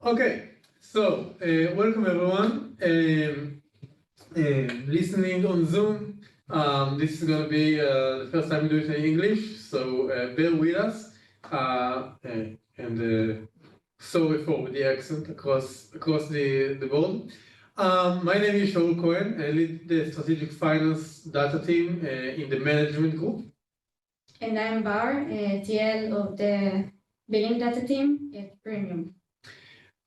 Okay, so welcome everyone. Listening on Zoom. This is going to be the first time we do it in English, so bear with us. And sorry for the accent across the board. My name is Shaul Cohen. I lead the strategic finance data team in the management group. And I'm Bar, TL of the billing data team at Premium.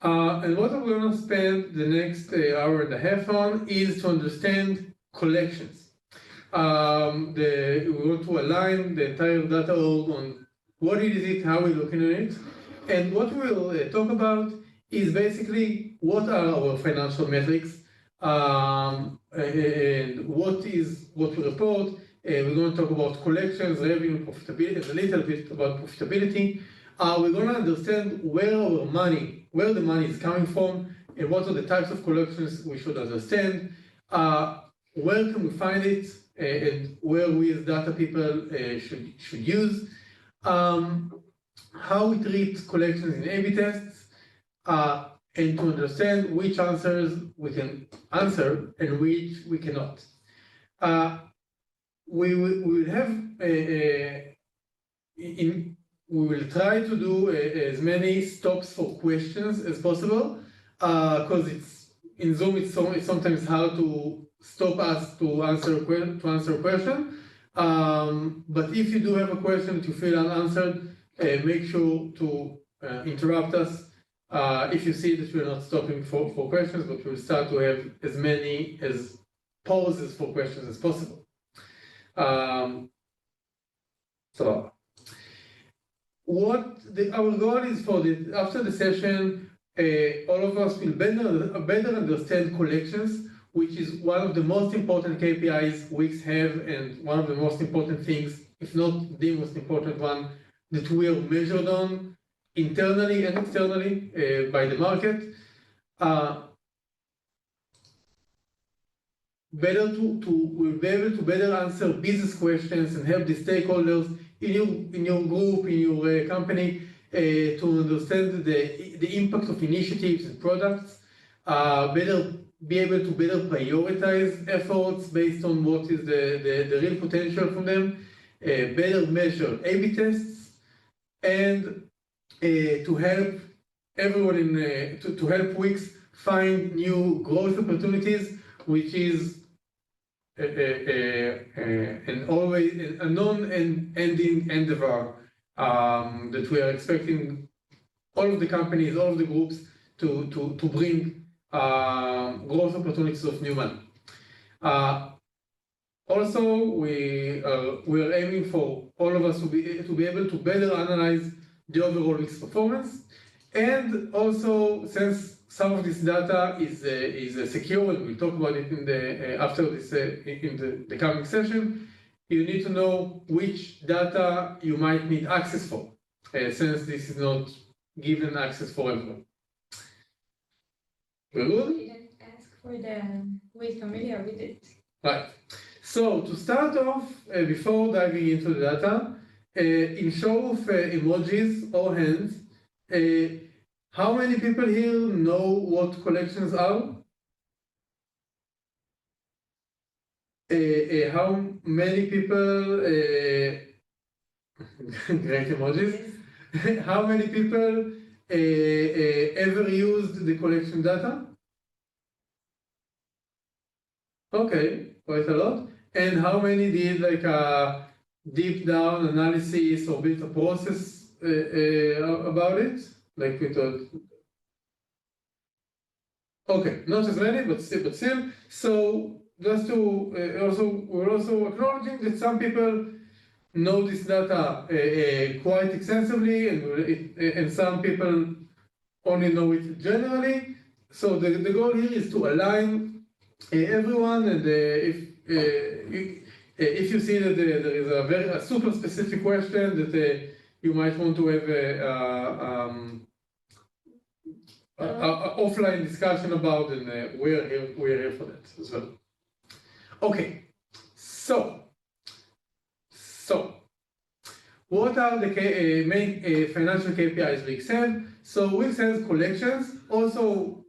And what we're going to spend the next hour and a half on is to understand collections. We want to align the entire data org on what is it, how we're looking at it. And what we'll talk about is basically what are our financial metrics and what we report. We're going to talk about collections, revenue, profitability, a little bit about profitability. We're going to understand where the money is coming from, and what are the types of collections we should understand. Where can we find it, and where we as data people should use. How we treat collections in A/B tests, and to understand which answers we can answer and which we cannot. We will try to do as many stops for questions as possible, because in Zoom it's sometimes hard to stop us to answer a question. But if you do have a question that you feel unanswered, make sure to interrupt us if you see that we're not stopping for questions, but we'll start to have as many as pauses for questions as possible. So our goal is after the session, all of us will better understand collections, which is one of the most important KPIs Wix have, and one of the most important things, if not the most important one, that we are measured on internally and externally by the market. We'll be able to better answer business questions and help the stakeholders in your group, in your company, to understand the impact of initiatives and products, be able to better prioritize efforts based on what is the real potential from them, better measure A/B tests, and to help everyone to help Wix find new growth opportunities, which is and always a non-ending endeavor that we are expecting all of the companies, all of the groups to bring growth opportunities of new money. Also, we are aiming for all of us to be able to better analyze the overall Wix performance, and also, since some of this data is secure, and we'll talk about it after this in the coming session. You need to know which data you might need access for, since this is not given access for everyone. We're good? We didn't ask for who is familiar with it. Right. So to start off, before diving into the data, in show of emojis or hands, how many people here know what collections are? How many people, great emojis, how many people ever used the collection data? Okay, quite a lot. And how many did like a deep down analysis or built a process about it? Like we thought. Okay, not as many, but still. So just to we're also acknowledging that some people know this data quite extensively, and some people only know it generally. So the goal here is to align everyone, and if you see that there is a super specific question that you might want to have a offline discussion about, and we're here for that as well. Okay, so what are the main financial KPIs Wix have? So Wix has collections, also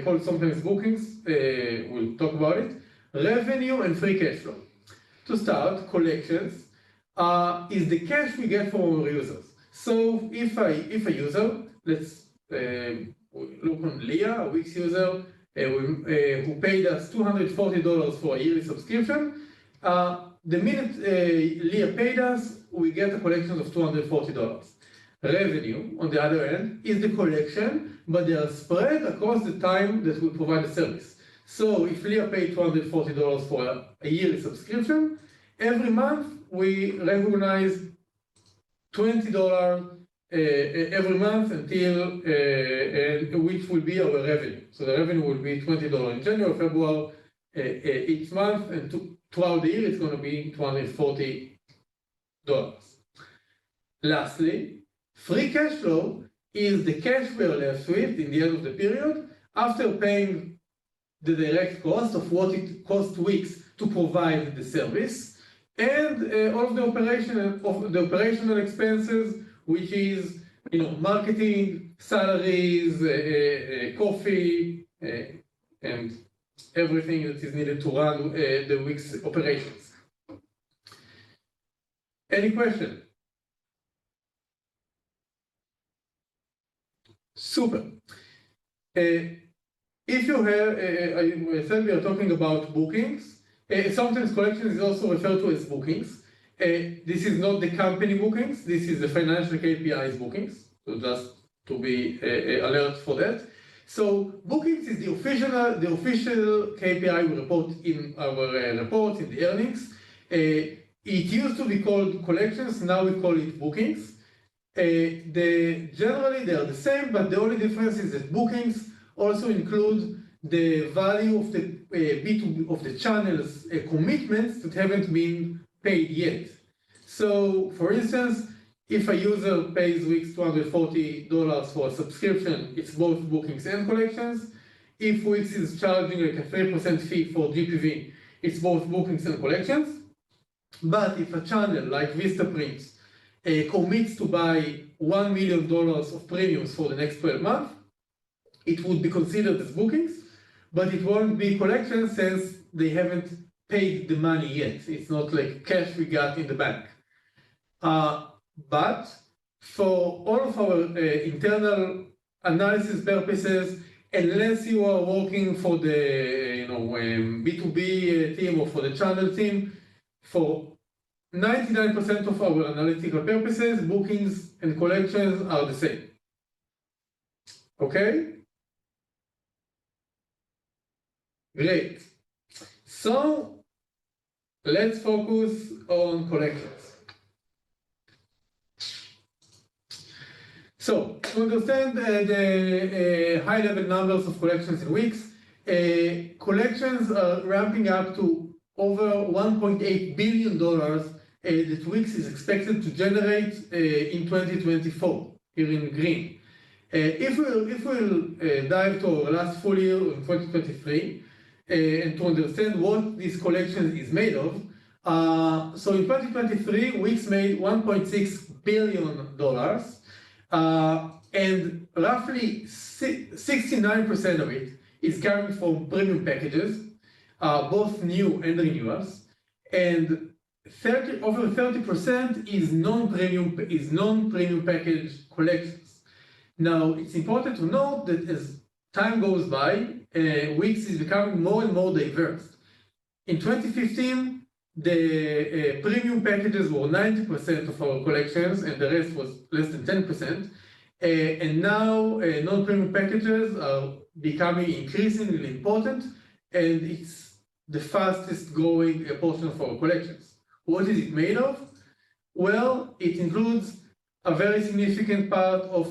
called sometimes bookings, we'll talk about it, revenue and free cash flow. To start, collections is the cash we get from our users. So if a user, let's look on Leah, a Wix user, who paid us $240 for a yearly subscription, the minute Leah paid us, we get a collection of $240. Revenue, on the other hand, is the collection, but they are spread across the time that we provide the service. So if Leah paid $240 for a yearly subscription, every month we recognize $20 every month until which will be our revenue. So the revenue will be $20 in January, February, each month, and throughout the year it's going to be $240. Lastly, free cash flow is the cash we are left with in the end of the period after paying the direct cost of what it costs Wix to provide the service and all of the operational expenses, which is marketing, salaries, coffee, and everything that is needed to run the Wix operations. Any question? Super. If you have, I said we are talking about bookings. Sometimes collections is also referred to as bookings. This is not the company bookings. This is the financial KPIs bookings. So just to be alert for that. So bookings is the official KPI we report in our reports in the earnings. It used to be called collections. Now we call it bookings. Generally they are the same, but the only difference is that bookings also include the value of the B2B of the channel's commitments that haven't been paid yet. So, for instance, if a user pays Wix $240 for a subscription, it's both bookings and collections. If Wix is charging like a 3% fee for GPV, it's both bookings and collections. But if a channel like Vistaprint commits to buy $1 million of premiums for the next 12 months, it would be considered as bookings, but it won't be collections since they haven't paid the money yet. It's not like cash we got in the bank. But for all of our internal analysis purposes, unless you are working for the B2B team or for the channel team, for 99% of our analytical purposes, bookings and collections are the same. Okay? Great. So let's focus on collections. So to understand the high-level numbers of collections in Wix, collections are ramping up to over $1.8 billion that Wix is expected to generate in 2024, here in green. If we'll dive to our last full year in 2023, and to understand what this collection is made of, so in 2023, Wix made $1.6 billion, and roughly 69% of it is coming from premium packages, both new and renewals, and over 30% is non-premium package collections. Now, it's important to note that as time goes by, Wix is becoming more and more diverse. In 2015, the premium packages were 90% of our collections, and the rest was less than 10%. And now, non-premium packages are becoming increasingly important, and it's the fastest growing portion of our collections. What is it made of? Well, it includes a very significant part of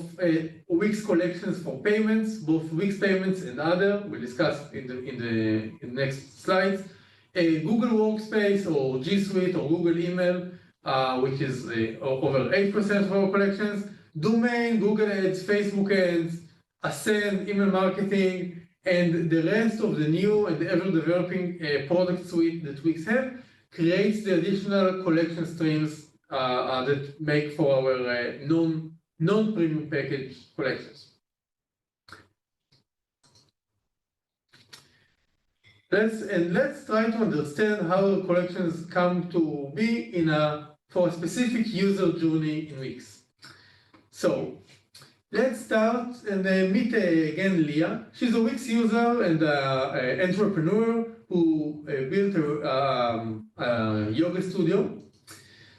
Wix collections for payments, both Wix payments and other. We'll discuss in the next slides. Google Workspace or G Suite or Google Email, which is over 8% of our collections. Domain, Google Ads, Facebook Ads, Ascend, email marketing, and the rest of the new and ever-developing product suite that Wix have creates the additional collection streams that make for our non-premium package collections. Let's try to understand how the collections come to be for a specific user journey in Wix. So let's start and meet again Leah. She's a Wix user and an entrepreneur who built a yoga studio.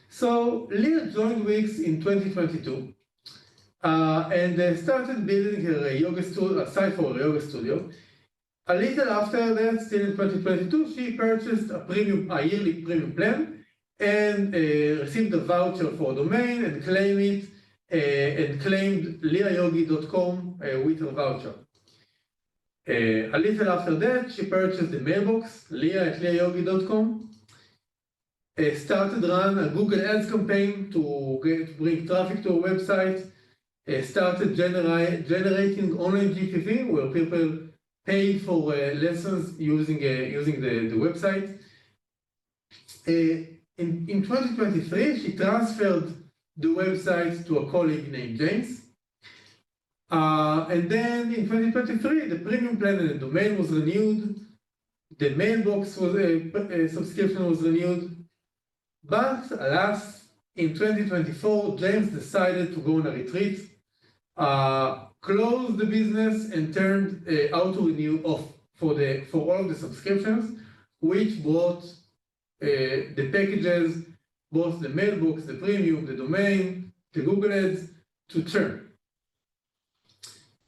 So Leah joined Wix in 2022 and started building her yoga studio, a site for a yoga studio. A little after that, still in 2022, she purchased a yearly premium plan and received a voucher for a domain and claimed leahyogi.com with her voucher. A little after that, she purchased the mailbox, leah@leahyogi.com, started run a Google Ads campaign to bring traffic to her website, started generating online GTV where people paid for lessons using the website. In 2023, she transferred the website to a colleague named James. And then in 2023, the premium plan and the domain was renewed. The mailbox subscription was renewed. But alas, in 2024, James decided to go on a retreat, closed the business and turned auto renew off for all of the subscriptions, which brought the packages, both the mailbox, the premium, the domain, the Google Ads, to churn.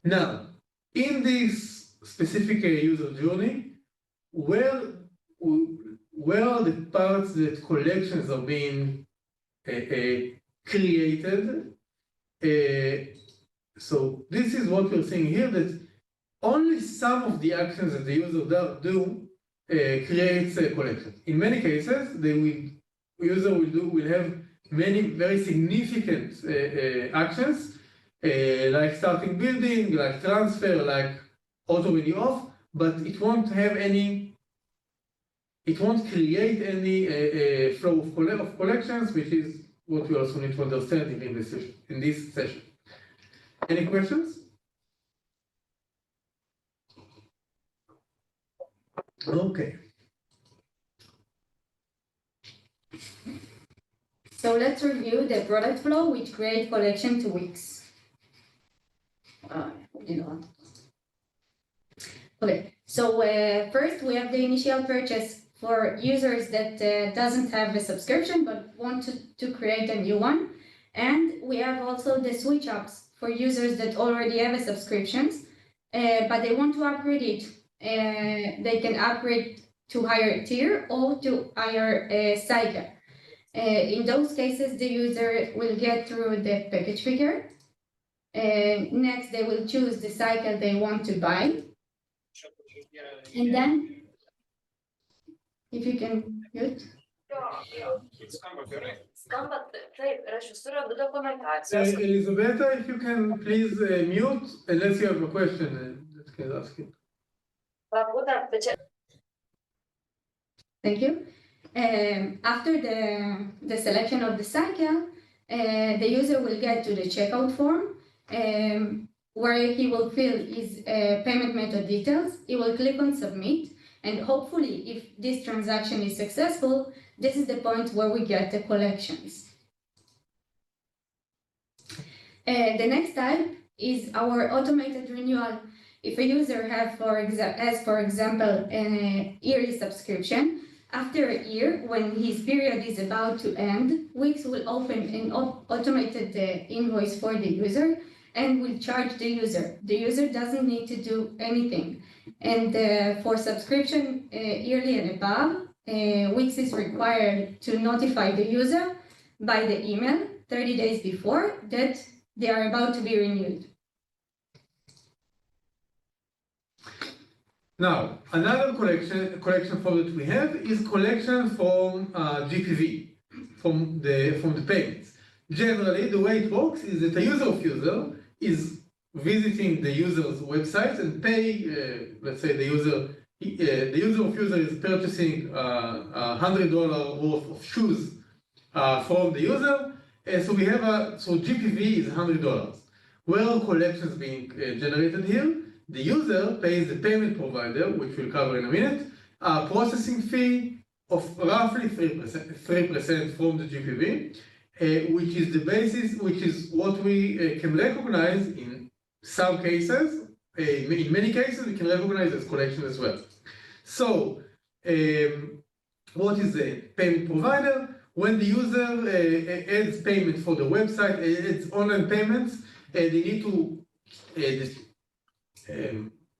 Now, in this specific user journey, where are the parts that collections are being created? So this is what we're seeing here, that only some of the actions that the user do creates a collection. In many cases, the user will have many very significant actions, like starting building, like transfer, like auto renew off, but it won't create any flow of collections, which is what we also need to understand in this session. Any questions? Okay. So let's review the product flow which create collection to Wix. Okay, so first we have the initial purchase for users that doesn't have a subscription but want to create a new one. And we have also the switch ups for users that already have a subscriptions, but they want to upgrade it. They can upgrade to higher tier or to higher cycle. In those cases, the user will get through the package figure. Next, they will choose the cycle they want to buy. And then, if you can mute. Elisabetta, if you can please mute, unless you have a question that can ask it. Thank you. After the selection of the cycle, the user will get to the checkout form where he will fill his payment method details. He will click on submit, and hopefully, if this transaction is successful, this is the point where we get the collections. The next type is our automated renewal. If a user has, for example, a yearly subscription, after a year, when his period is about to end, Wix will open an automated invoice for the user and will charge the user. The user doesn't need to do anything. And for subscription yearly and above, Wix is required to notify the user by the email 30 days before that they are about to be renewed. Now, another collection flow that we have is collection from GPV, from the payments. Generally, the way it works is that a user is visiting the user's website and pay. Let's say the user is purchasing $100 worth of shoes from the user. So we have so GPV is $100. Where are collections being generated here? The user pays the payment provider, which we'll cover in a minute, a processing fee of roughly 3% from the GPV, which is the basis, which is what we can recognize in some cases. In many cases, we can recognize as collection as well. So, what is the payment provider? When the user adds payment for the website, adds online payments, they need to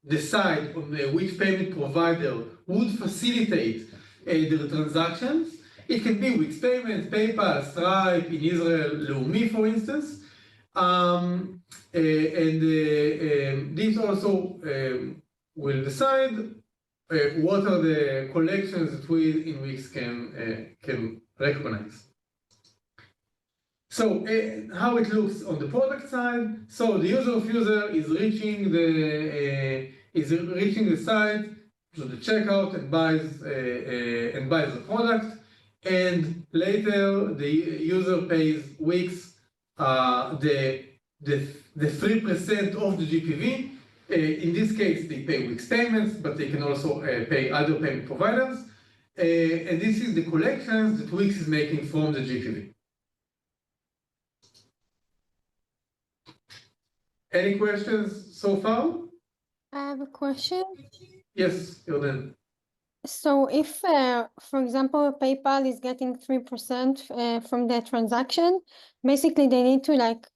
decide on which payment provider would facilitate the transactions. It can be Wix Payments, PayPal, Stripe, in Israel, Leumi, for instance. This also will decide what are the collections that we in Wix can recognize. So how it looks on the product side. So the user of user is reaching the site to the checkout and buys the product, and later the user pays Wix the 3% of the GPV. In this case, they pay Wix Payments, but they can also pay other payment providers. And this is the collections that Wix is making from the GPV. Any questions so far? I have a question. Yes, Jordan. So if, for example, PayPal is getting 3% from the transaction, basically they need to like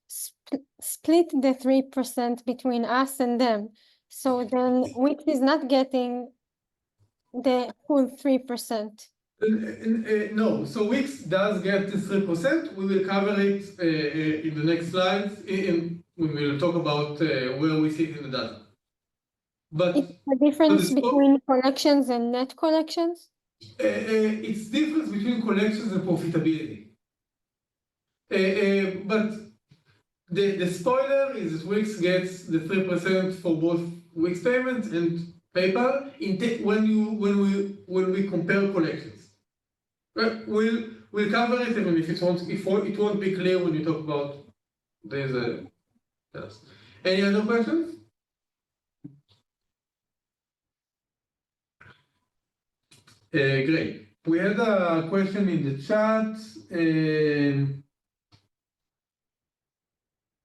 split the 3% between us and them. So then Wix is not getting the full 3%. No, so Wix does get the 3%. We will cover it in the next slides. We will talk about where we see it in the data. But it's the difference between collections and net collections? It's difference between collections and profitability. But the spoiler is that Wix gets the 3% for both Wix Payments and PayPal when we compare collections. We'll cover it even if it won't be clear when you talk about this. Any other questions? Great. We had a question in the chat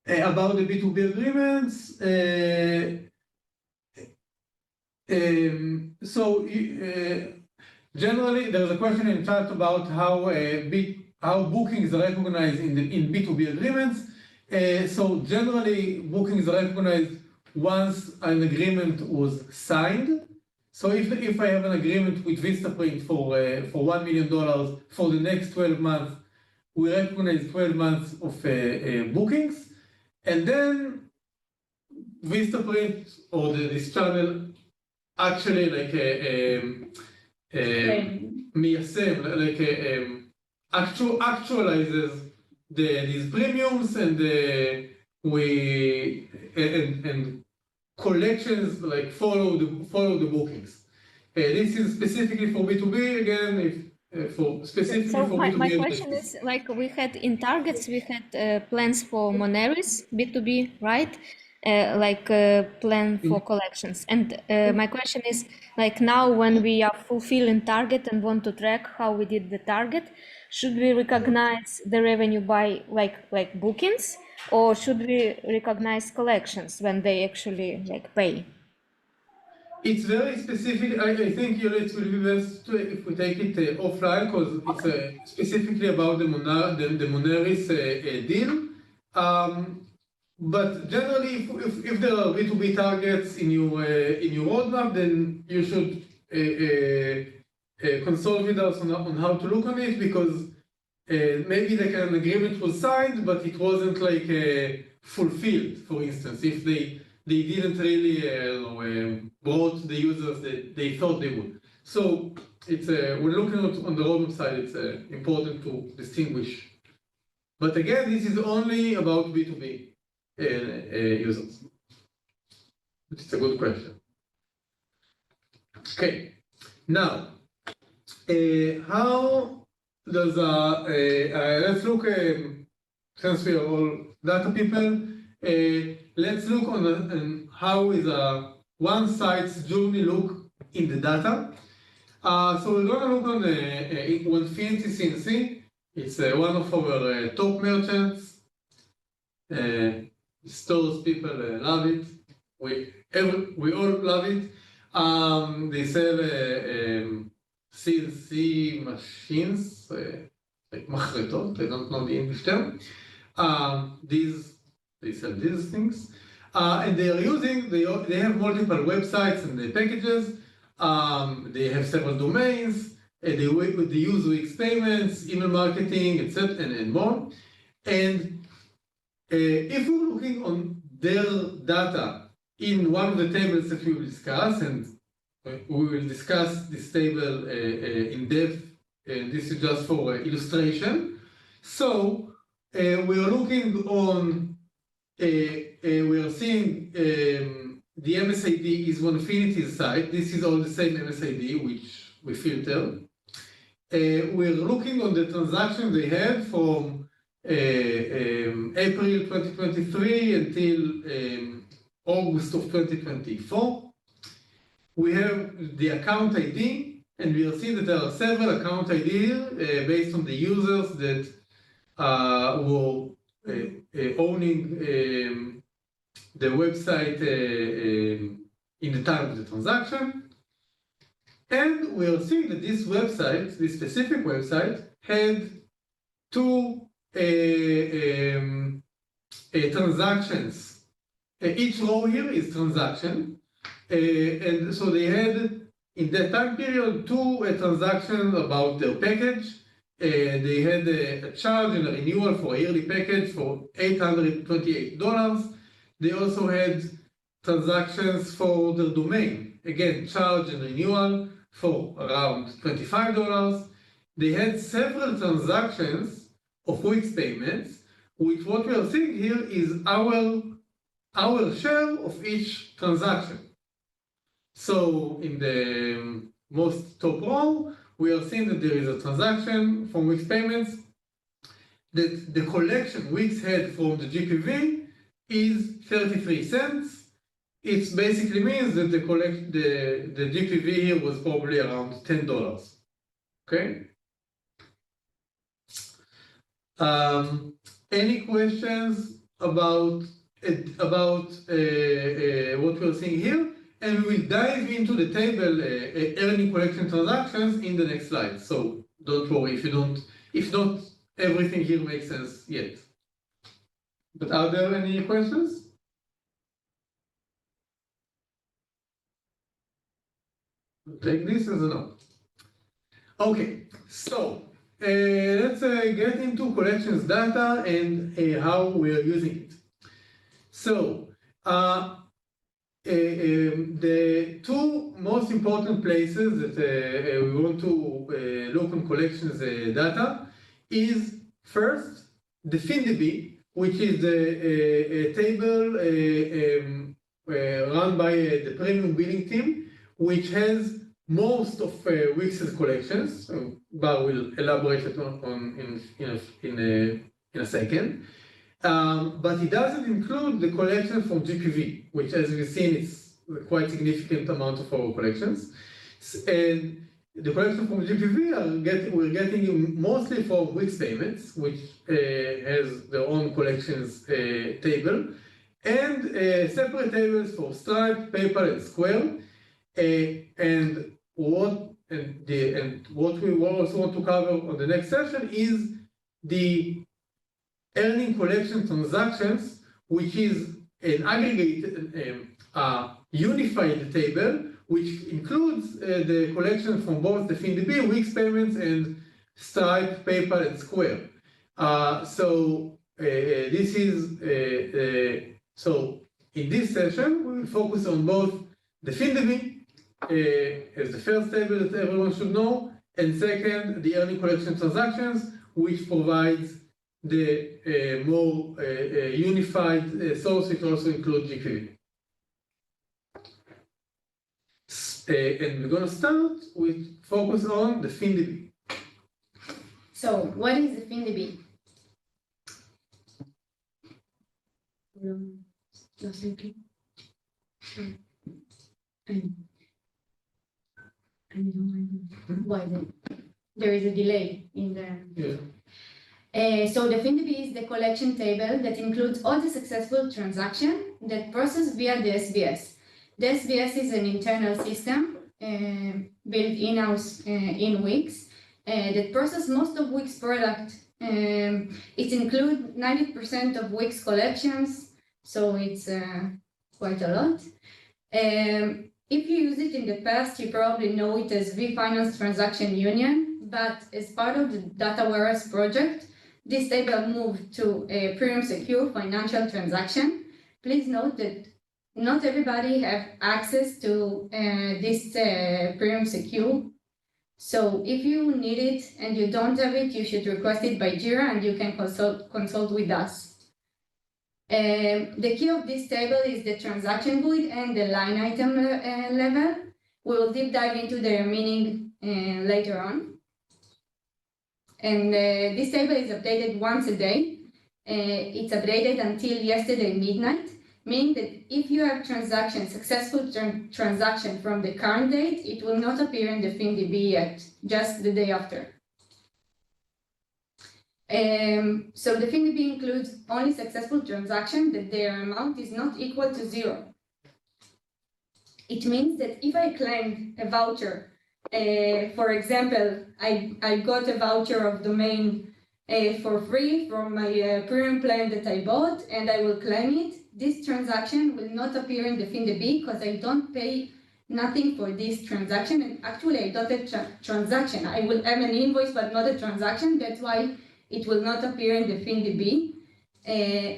about the B2B agreements. Generally, there's a question in chat about how bookings are recognized in B2B agreements. So generally, bookings are recognized once an agreement was signed. So if I have an agreement with Vistaprint for $1 million for the next 12 months, we recognize 12 months of bookings, and then Vistaprint or this channel actually like actualizes these premiums and collections like follow the bookings. This is specifically for B2B again. My question is, like, we had in targets, we had plans for Moneris B2B, right? Plan for collections. And my question is, like, now when we are fulfilling target and want to track how we did the target, should we recognize the revenue by like bookings, or should we recognize collections when they actually like pay? It's very specific. I think it will be best if we take it offline, because it's specifically about the Moneris deal. But generally, if there are B2B targets in your roadmap, then you should consult with us on how to look on it, because maybe like an agreement was signed, but it wasn't like fulfilled. For instance, if they didn't really brought the users that they thought they would. So it's we're looking on the roadmap side. It's important to distinguish. But again, this is only about B2B users. It's a good question. Okay, now how there's let's look, since we are all data people, let's look on how is one site's journey look in the data. So we're gonna look on Infinity CNC. It's one of our top merchants. Stores people love it. We all love it. They sell CNC machines, like מחרטות, I don't know the English term. They sell these things. And they are using, they have multiple websites and the packages. They have several domains. They use Wix payments, email marketing, etc., and more. And if we're looking on their data in one of the tables that we will discuss, and we will discuss this table in depth, this is just for illustration. So we are looking on, we are seeing the MSID is Onefinity's site. This is all the same MSID which we filter. We're looking on the transaction they had from April 2023 until August of 2024. We have the account ID, and we'll see that there are several account IDs based on the users that were owning the website in the time of the transaction. And we'll see that this website, this specific website, had two transactions. Each row here is transaction. And so they had, in that time period, two transactions about their package. They had a charge and a renewal for a yearly package for $828. They also had transactions for their domain. Again, charge and renewal for around $25. They had several transactions of Wix payments, which what we are seeing here is our share of each transaction. So in the most top row, we are seeing that there is a transaction from Wix payments, that the collection Wix had from the GPV is 33 cents. It basically means that the GPV here was probably around $10. Okay. Any questions about what we're seeing here? And we will dive into the table earning collection transactions in the next slide. So don't worry if not everything here makes sense yet. But are there any questions? Take this as a no. Okay, so let's get into collections data and how we are using it. So the two most important places that we want to look on collections data is first the FinDB, which is a table run by the premium billing team, which has most of Wix's collections. Bar will elaborate on in a second. But it doesn't include the collection from GPV, which, as we've seen, is quite significant amount of our collections. And the collection from GPV we're getting mostly from Wix payments, which has their own collections table, and separate tables for Stripe, PayPal, and Square. And what we also want to cover on the next session is the earning collection transactions, which is an aggregated, unified table, which includes the collection from both the FinDB, Wix payments, and Stripe, PayPal, and Square. So in this session, we will focus on both the FinDB as the first table that everyone should know, and second, the earning collection transactions, which provides the more unified source, which also includes GPV. And we're going to start with focus on the FinDB. So what is the FinDB? Why there is a delay in the. Yeah. So the FinDB is the collection table that includes all the successful transactions that process via the SBS. The SBS is an internal system built in-house in Wix that process most of Wix product. It includes 90% of Wix collections, so it's quite a lot. If you use it in the past, you probably know it as vFinance Transaction Union, but as part of the data warehouse project, this table moved to a premium secure financial transaction. Please note that not everybody have access to this premium secure. So if you need it and you don't have it, you should request it by Jira and you can consult with us. The key of this table is the transaction GUID and the line item level. We will deep dive into their meaning later on. And this table is updated once a day. It's updated until yesterday midnight, meaning that if you have successful transaction from the current date, it will not appear in the FinDB yet, just the day after. So the FinDB includes only successful transactions that their amount is not equal to 0. It means that if I claim a voucher, for example, I got a voucher of domain for free from my premium plan that I bought, and I will claim it, this transaction will not appear in the FinDB because I don't pay nothing for this transaction. And actually, I don't have transaction. I will have an invoice, but not a transaction. That's why it will not appear in the FinDB.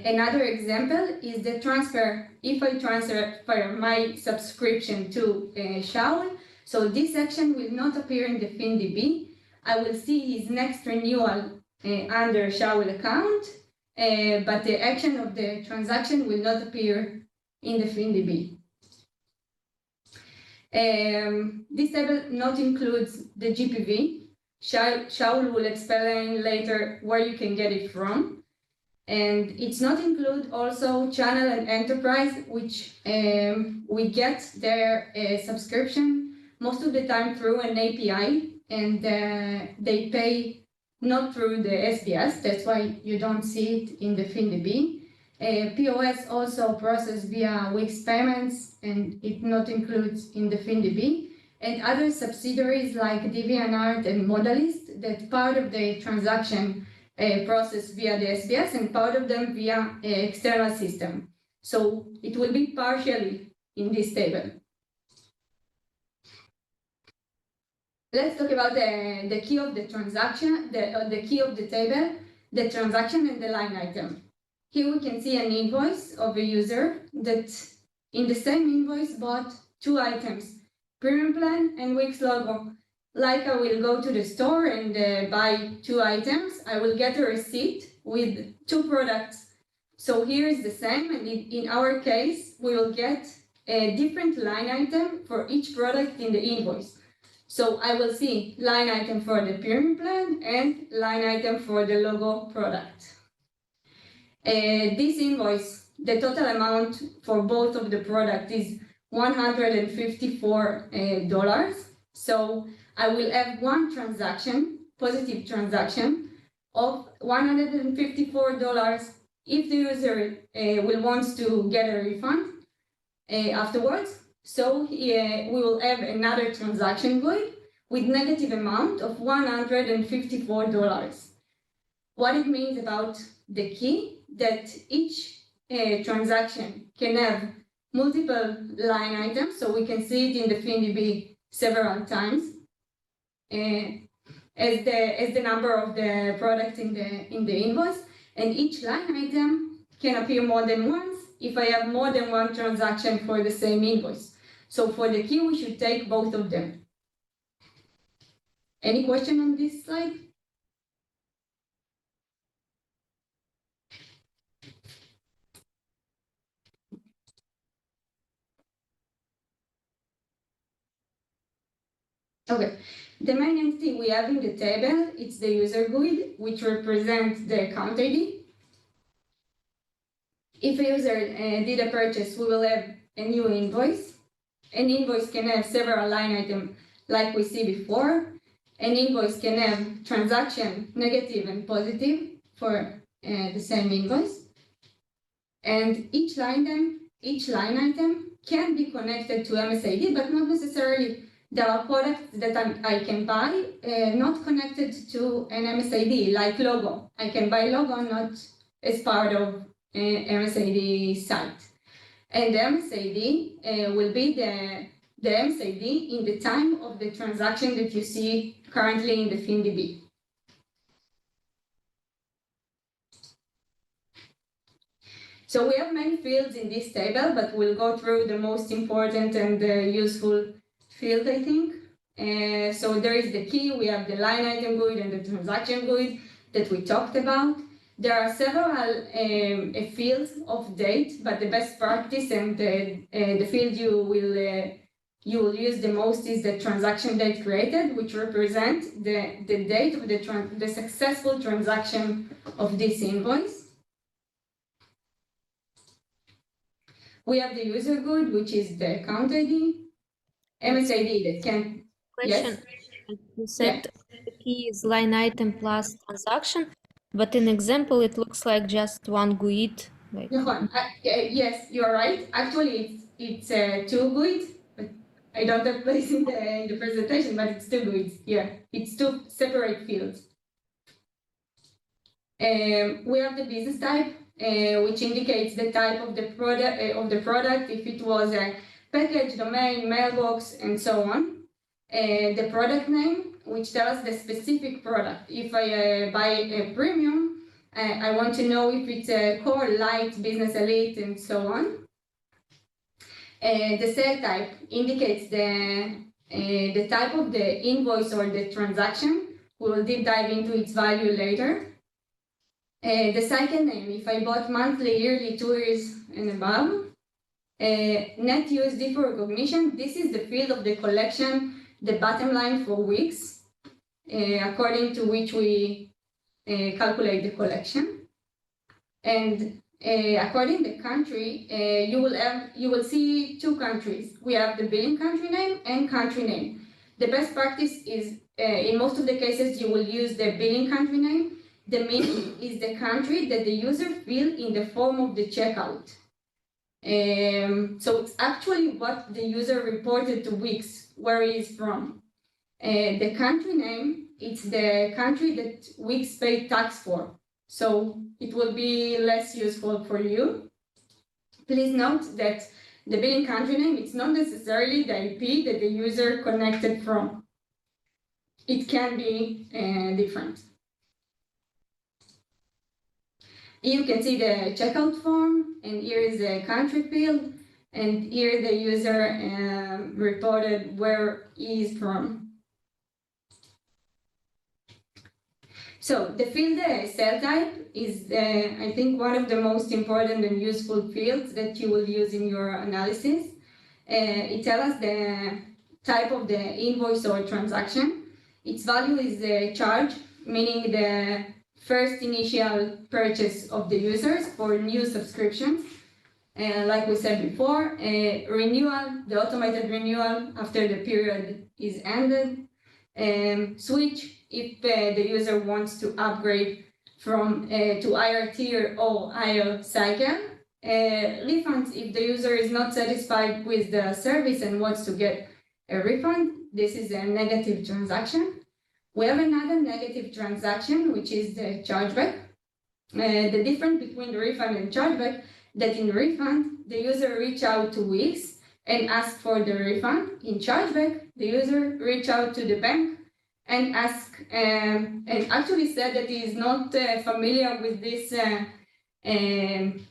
Another example is the transfer. If I transfer my subscription to Shaul, so this action will not appear in the FinDB. I will see his next renewal under Shaul account, but the action of the transaction will not appear in the FinDB. This table not includes the GPV. Shaul will explain later where you can get it from. And it's not include also channel and enterprise, which we get their subscription most of the time through an API, and they pay not through the SBS. That's why you don't see it in the FinDB. POS also processed via Wix payments, and it not includes in the FinDB. And other subsidiaries like DeviantArt and Modalist, that part of the transaction processed via the SBS and part of them via external system. So it will be partially in this table. Let's talk about the key of the transaction, the key of the table, the transaction and the line item. Here we can see an invoice of a user that in the same invoice bought 2 items, premium plan and Wix logo. Like I will go to the store and buy 2 items, I will get a receipt with 2 products. So here is the same, and in our case, we will get a different line item for each product in the invoice. So I will see line item for the premium plan and line item for the logo product. This invoice, the total amount for both of the product is $154. So I will have one transaction, positive transaction of $154 if the user will want to get a refund afterwards. So we will have another transaction GUID with negative amount of $154. What it means about the key, that each transaction can have multiple line items, so we can see it in the FinDB several times, as the number of the products in the invoice, and each line item can appear more than once if I have more than one transaction for the same invoice. So for the key, we should take both of them. Any question on this slide? Okay, The main entity we have in the table, it's the user GUID, which represents the account ID. If a user did a purchase, we will have a new invoice. An invoice can have several line items like we see before. An invoice can have transaction negative and positive for the same invoice. And each line item can be connected to MSID, but not necessarily. There are products that I can buy not connected to an MSID, like logo. I can buy logo not as part of MSID site. And the MSID will be the MSID in the time of the transaction that you see currently in the FinDB. So we have many fields in this table, but we'll go through the most important and useful field, I think. So there is the key, we have the line item GUID and the transaction GUID that we talked about. There are several fields of date, but the best practice and the field you will use the most is the transaction date created, which represents the date of the successful transaction of this invoice. We have the user GUID, which is the account ID, MSID that can. Question. Yes? You said the key is line item plus transaction, but in example it looks like just one GUID. Like Yes, you are right. Actually, it's two GUIDs, but I don't have place in the presentation, but it's two GUIDs. Yeah, it's two separate fields. We have the business type, which indicates the type of the product, if it was a package, domain, mailbox, and so on. The product name, which tells us the specific product. If I buy a premium, I want to know if it's a core, light, business, elite, and so on. The sale type indicates the type of the invoice or the transaction. We will deep dive into its value later. The cycle name, if I bought monthly, yearly, 2 years and above. Net USD for recognition, this is the field of the collection, the bottom line for weeks, according to which we calculate the collection. And according to the country, you will see two countries. We have the billing country name and country name. The best practice is, in most of the cases, you will use the billing country name. The meaning is the country that the user filled in the form of the checkout. So it's actually what the user reported to Wix, where he is from. The country name, it's the country that Wix paid tax for. So it will be less useful for you. Please note that the billing country name, it's not necessarily the IP that the user connected from. It can be different. You can see the checkout form, and here is the country field, and here the user reported where he is from. So the field cell type is, I think, one of the most important and useful fields that you will use in your analysis. It tells us the type of the invoice or transaction. Its value is the charge, meaning the first initial purchase of the users for new subscriptions. Like we said before, renewal, the automated renewal after the period is ended. Switch, if the user wants to upgrade from to higher tier or higher cycle. Refunds, if the user is not satisfied with the service and wants to get a refund, this is a negative transaction. We have another negative transaction, which is the chargeback. The difference between the refund and chargeback, that in refund, the user reach out to Wix and ask for the refund. In chargeback, the user reach out to the bank and ask, and actually said that he is not familiar with this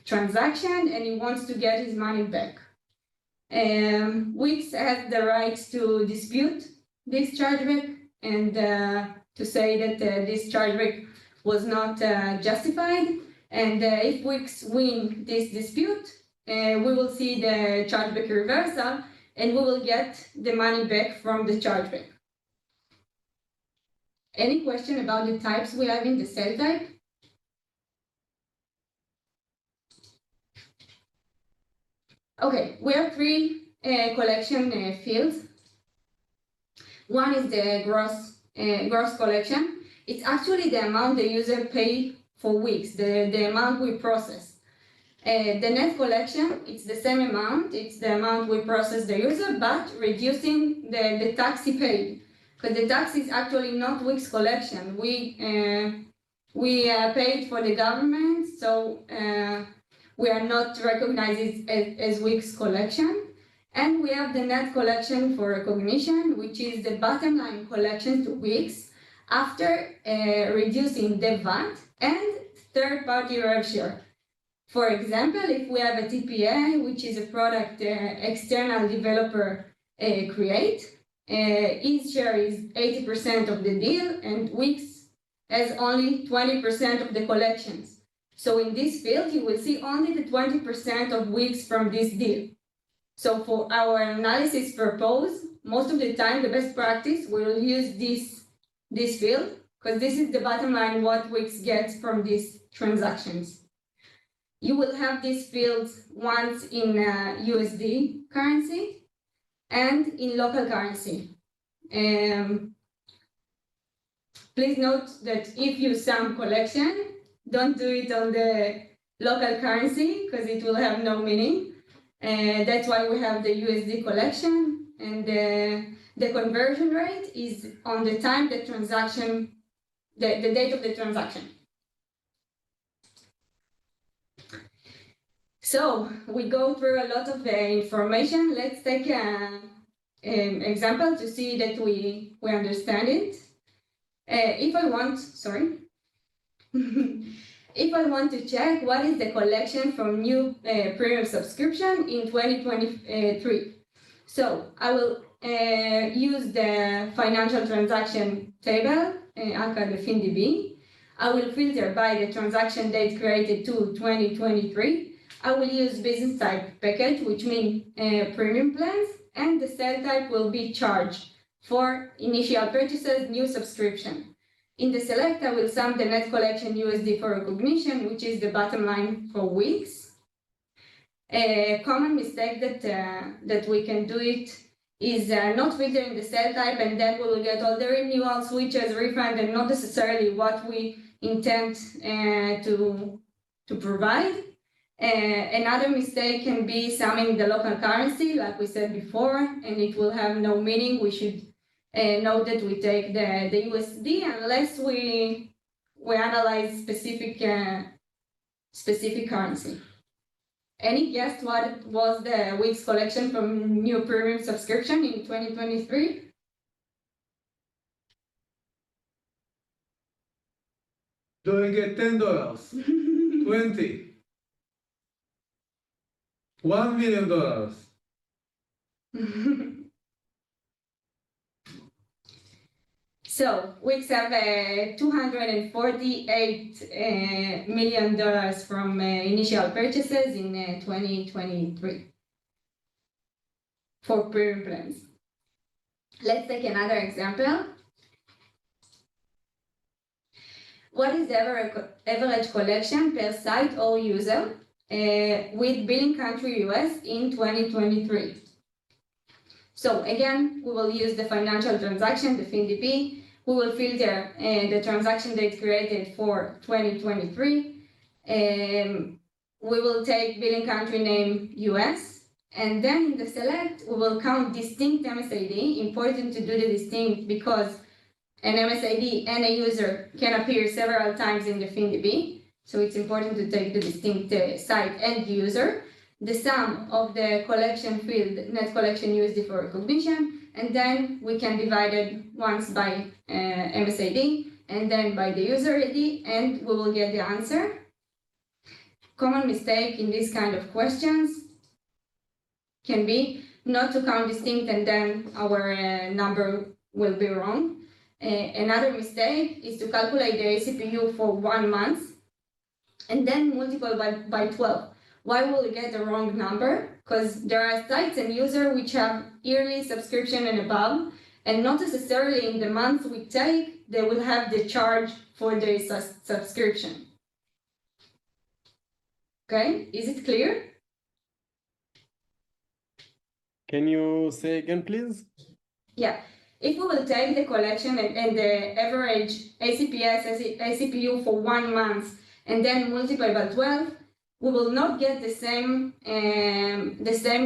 transaction and he wants to get his money back. Wix has the right to dispute this chargeback and to say that this chargeback was not justified. And if Wix win this dispute, we will see the chargeback reversal and we will get the money back from the chargeback. Any question about the types we have in the cell type? Okay, we have three collection fields. One is the gross collection. It's actually the amount the user pay for weeks, the amount we process. The net collection, it's the same amount, it's the amount we process the user, but reducing the tax he paid. Because the tax is actually not weeks collection. We paid for the government, so we are not recognized as weeks collection. And we have the net collection for recognition, which is the bottom line collection to weeks after reducing the VAT and third-party rev share. For example, if we have a TPA, which is a product external developer create, his share is 80% of the deal and Wix has only 20% of the collections. So in this field, you will see only the 20% of Wix from this deal. So for our analysis purpose, most of the time, the best practice, we'll use this field because this is the bottom line what Wix gets from these transactions. You will have these fields once in USD currency and in local currency. Please note that if you sum collection, don't do it on the local currency because it will have no meaning. That's why we have the USD collection, and the conversion rate is on the time the transaction, the date of the transaction. So we go through a lot of information. Let's take an example to see that we understand it. If I want to check what is the collection from new premium subscription in 2023. So I will use the financial transaction table, aka the FinDB. I will filter by the transaction date created to 2023. I will use business type package, which means premium plans, and the cell type will be charged for initial purchases, new subscription. In the select, I will sum the net collection USD for recognition, which is the bottom line for weeks. A common mistake that we can do it is not filtering the cell type, and then we will get all the renewal switches, refund, and not necessarily what we intend to provide. Another mistake can be summing the local currency, like we said before, and it will have no meaning. We should note that we take the USD unless we analyze specific currency. Any guess what was the Wix collection from new premium subscription in 2023? Do I get $10? 20? $1 million? So Wix have $248 million from initial purchases in 2023 for premium plans. Let's take another example. What is the average collection per site or user with billing country US in 2023? So again, we will use the financial transaction, the FinDB. We will filter the transaction date created for 2023. We will take billing country name US. And then in the select, we will count distinct MSID. Important to do the distinct because an MSID and a user can appear several times in the FinDB. So it's important to take the distinct site and user. The sum of the collection field, net collection USD for recognition, and then we can divide it once by MSID and then by the user ID, and we will get the answer. Common mistake in this kind of questions can be not to count distinct and then our number will be wrong. Another mistake is to calculate the ACPU for 1 month and then multiply by 12. Why will you get the wrong number? Because there are sites and users which have yearly subscription and above, and not necessarily in the month we take, they will have the charge for the subscription. Okay, is it clear? Can you say again, please? Yeah, if we will take the collection and the average ACPU for 1 month and then multiply by 12, we will not get the same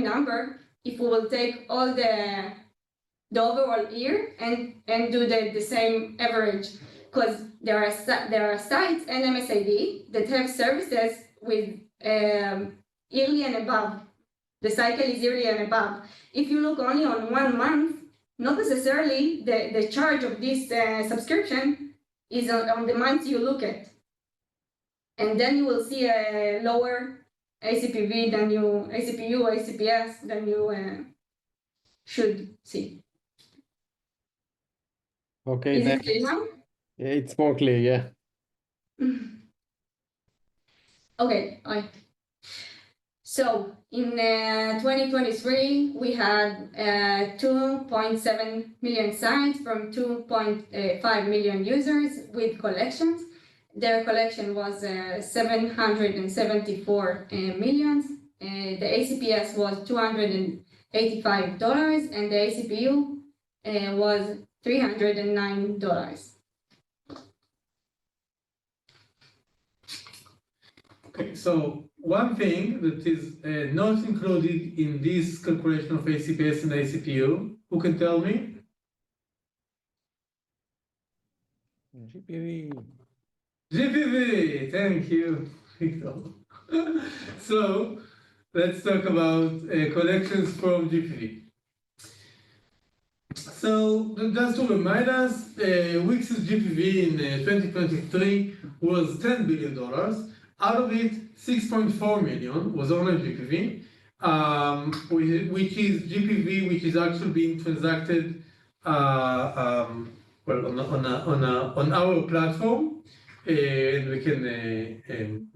number if we will take all the overall year and do the same average, because there are sites and MSID that have services with yearly and above. The cycle is yearly and above. If you look only on 1 month, not necessarily the charge of this subscription is on the month you look at. And then you will see a lower ACPV than you, ACPU or ACPS than you should see. Okay, Is it thanks. clear now? Yeah, it's more clear, yeah. Okay, so in 2023, we had 2.7 million sites from 2.5 million users with collections. Their collection was 774 millions. The ACPS was $285, and the ACPU was $309. Okay, so one thing that is not included in this calculation of ACPS and ACPU, who can tell me? GPV. GPV, thank you, Victor. So let's talk about collections from GPV. So just to remind us, Wix's GPV in 2023 was $10 billion. Out of it, 6.4 million was online GPV, which is GPV which is actually being transacted on our platform, and we can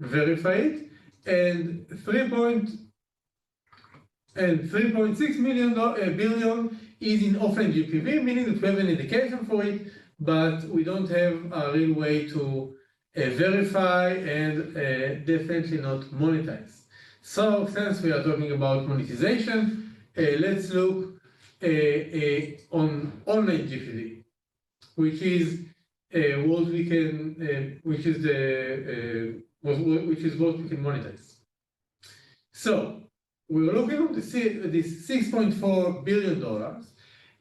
verify it. And 3.6 billion is in offline GPV, meaning that we have an indication for it, but we don't have a real way to verify and definitely not monetize. So since we are talking about monetization, let's look on online GPV, which is what we can, which is what we can monetize. So we're looking at this $6.4 billion,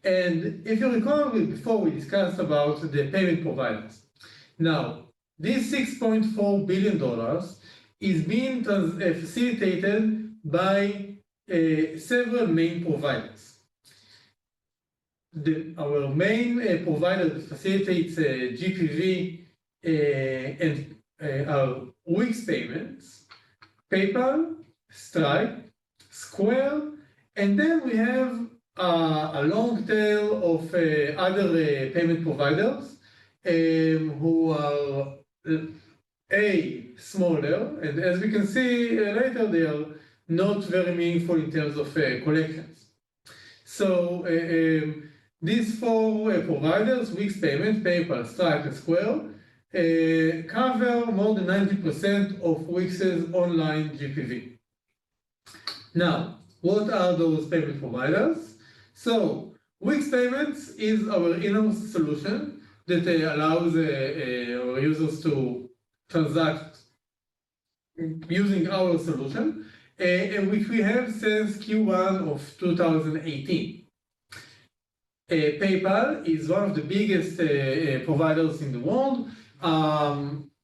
and if you recall, before we discussed about the payment providers. Now, this $6.4 billion is being facilitated by several main providers. Our main provider that facilitates GPV and our Wix payments, PayPal, Stripe, Square, and then we have a long tail of other payment providers who are smaller, and as we can see later, they are not very meaningful in terms of collections. So these four providers, Wix Payment, PayPal, Stripe, and Square, cover more than 90% of Wix's online GPV. Now, what are those payment providers? So Wix Payments is our in-house solution that allows our users to transact using our solution, and which we have since Q1 of 2018. PayPal is one of the biggest providers in the world.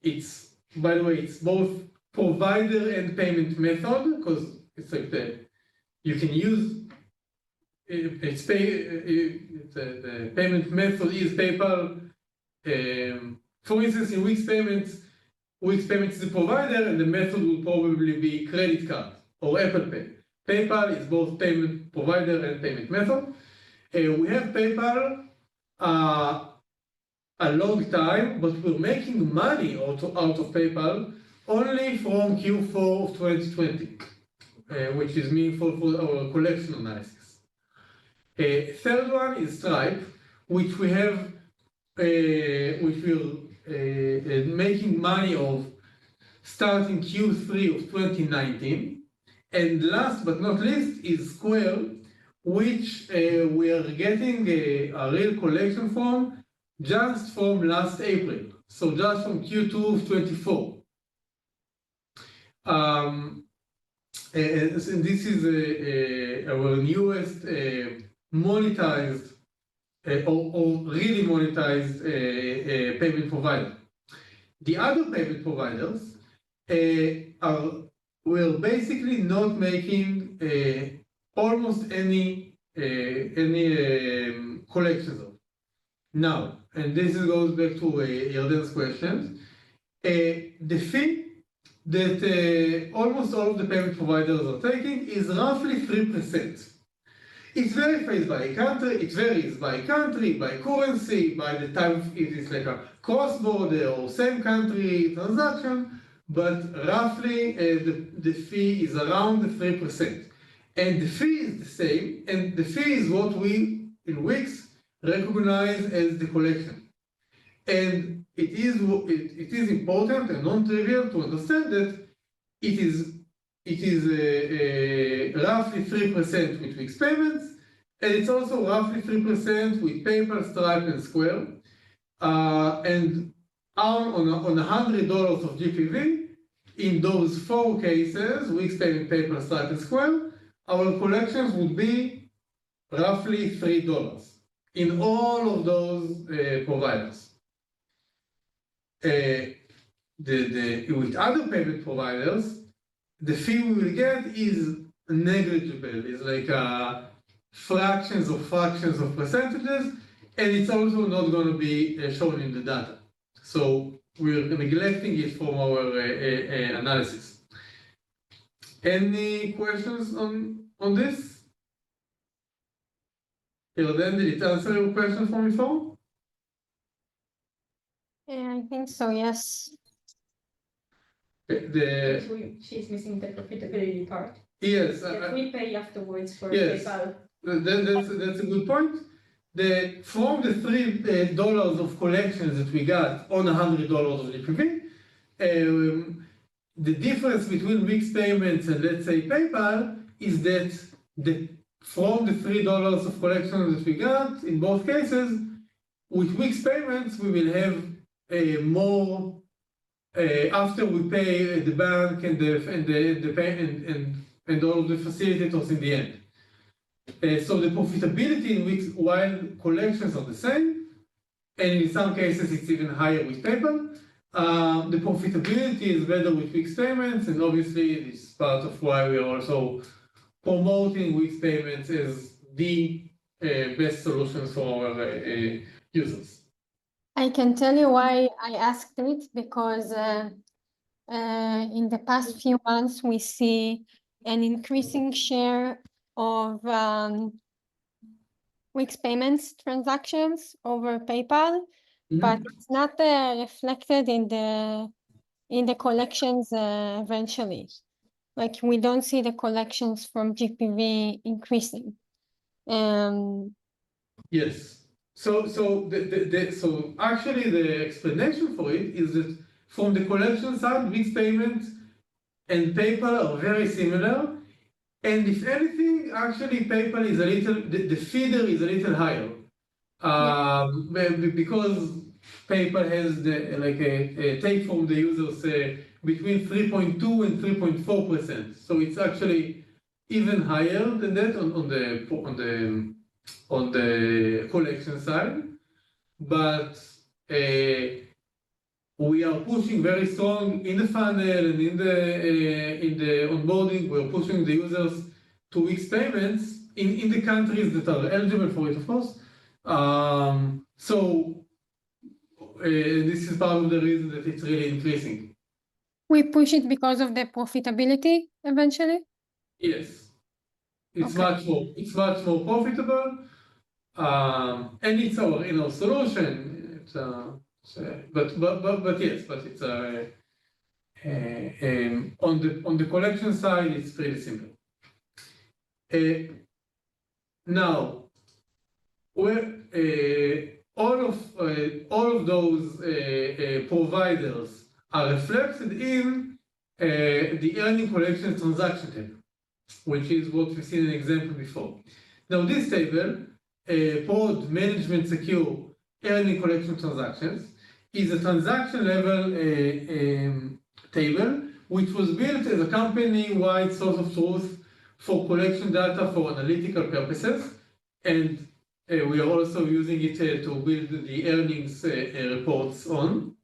It's, by the way, it's both provider and payment method, because it's like you can use the payment method is PayPal. For instance, in Wix Payments is the provider, and the method will probably be credit card or Apple Pay. PayPal is both payment provider and payment method. We have PayPal a long time, but we're making money out of PayPal only from Q4 of 2020, which is meaningful for our collection analysis. Third one is Stripe, which we have, which we're making money of starting Q3 of 2019. And last but not least is Square, which we are getting a real collection from just from last April. So just from Q2 of 24. And this is our newest monetized or really monetized payment provider. The other payment providers we're basically not making almost any collections of. Now, and this goes back to Yarden's questions, the fee that almost all of the payment providers are taking is roughly 3%. It varies by country, by currency, by the type of, if it's like a cross-border or same country transaction, but roughly the fee is around the 3%. And the fee is the same, and the fee is what we, in Wix, recognize as the collection. And it is important and non-trivial to understand that it is roughly 3% with Wix payments, and it's also roughly 3% with PayPal, Stripe, and Square. And on $100 of GPV, in those 4 cases, Wix payment, PayPal, Stripe, and Square, our collections would be roughly $3 in all of those providers. With other payment providers, the fee we will get is negligible. It's like fractions of percentages, and it's also not going to be shown in the data. So we're neglecting it from our analysis. Any questions on this? Yarden, did it answer your question from before? Yeah, I think so, yes. She's missing the profitability part. Yes. That we pay afterwards for Yes. PayPal. That's a good point. From the $3 of collections that we got on $100 of GPV, the difference between Wix payments and, let's say, PayPal is that from the $3 of collections that we got in both cases, with Wix payments we will have more after we pay the bank and all of the facilitators in the end. So the profitability in Wix, while collections are the same, and in some cases it's even higher with PayPal, the profitability is better with Wix payments, and obviously this is part of why we are also promoting Wix payments as the best solutions for our users. I can tell you why I asked it, because in the past few months we see an increasing share of Wix payments transactions over PayPal, but it's not reflected in the collections eventually. Like we don't see the collections from GPV increasing. Yes. So actually the explanation for it is that from the collection side, Wix payments and PayPal are very similar. And if anything, actually PayPal is a little, the feeder is a little higher. Because PayPal has a take from the users between 3.2 and 3.4%. So it's actually even higher than that on the collection side. But we are pushing very strong in the funnel and in the onboarding. We're pushing the users to Wix payments in the countries that are eligible for it, of course. So this is part of the reason that it's really increasing. We push it because of the profitability eventually? Yes. It's Okay. much more profitable. And it's our solution. But it's on the collection side, it's pretty simple. Now, all of those providers are reflected in the earning collection transaction table, which is what we've seen an example before. Now this table, prod management secure earning collection transactions, is a transaction level table which was built as a company-wide source of truth for collection data for analytical purposes, and we are also using it to build the earnings reports on.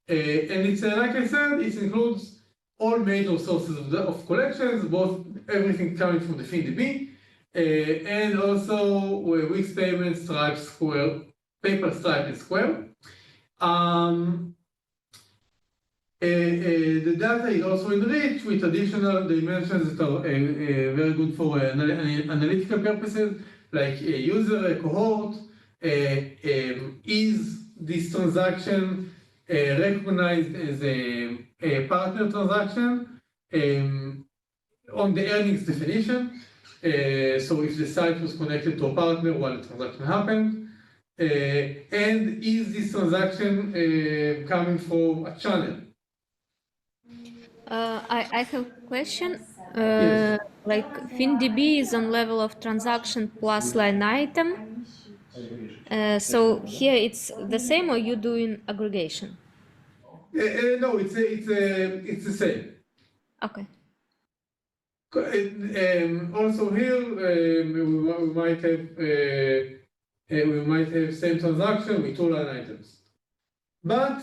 And it's like I said, it includes all major sources of collections, both everything coming from the FinDB, and also Wix Payment, Stripe, Square, PayPal, Stripe, and Square. The data is also enriched with additional dimensions that are very good for analytical purposes, like user cohort. Is this transaction recognized as a partner transaction on the earnings definition? So if the site was connected to a partner while the transaction happened, and is this transaction coming from a channel? I have a question. Yes. Like FinDB is on level of transaction plus line item. So here it's the same, or you doing aggregation? No, it's the same. Okay. Also here, we might have same transaction with two line items, but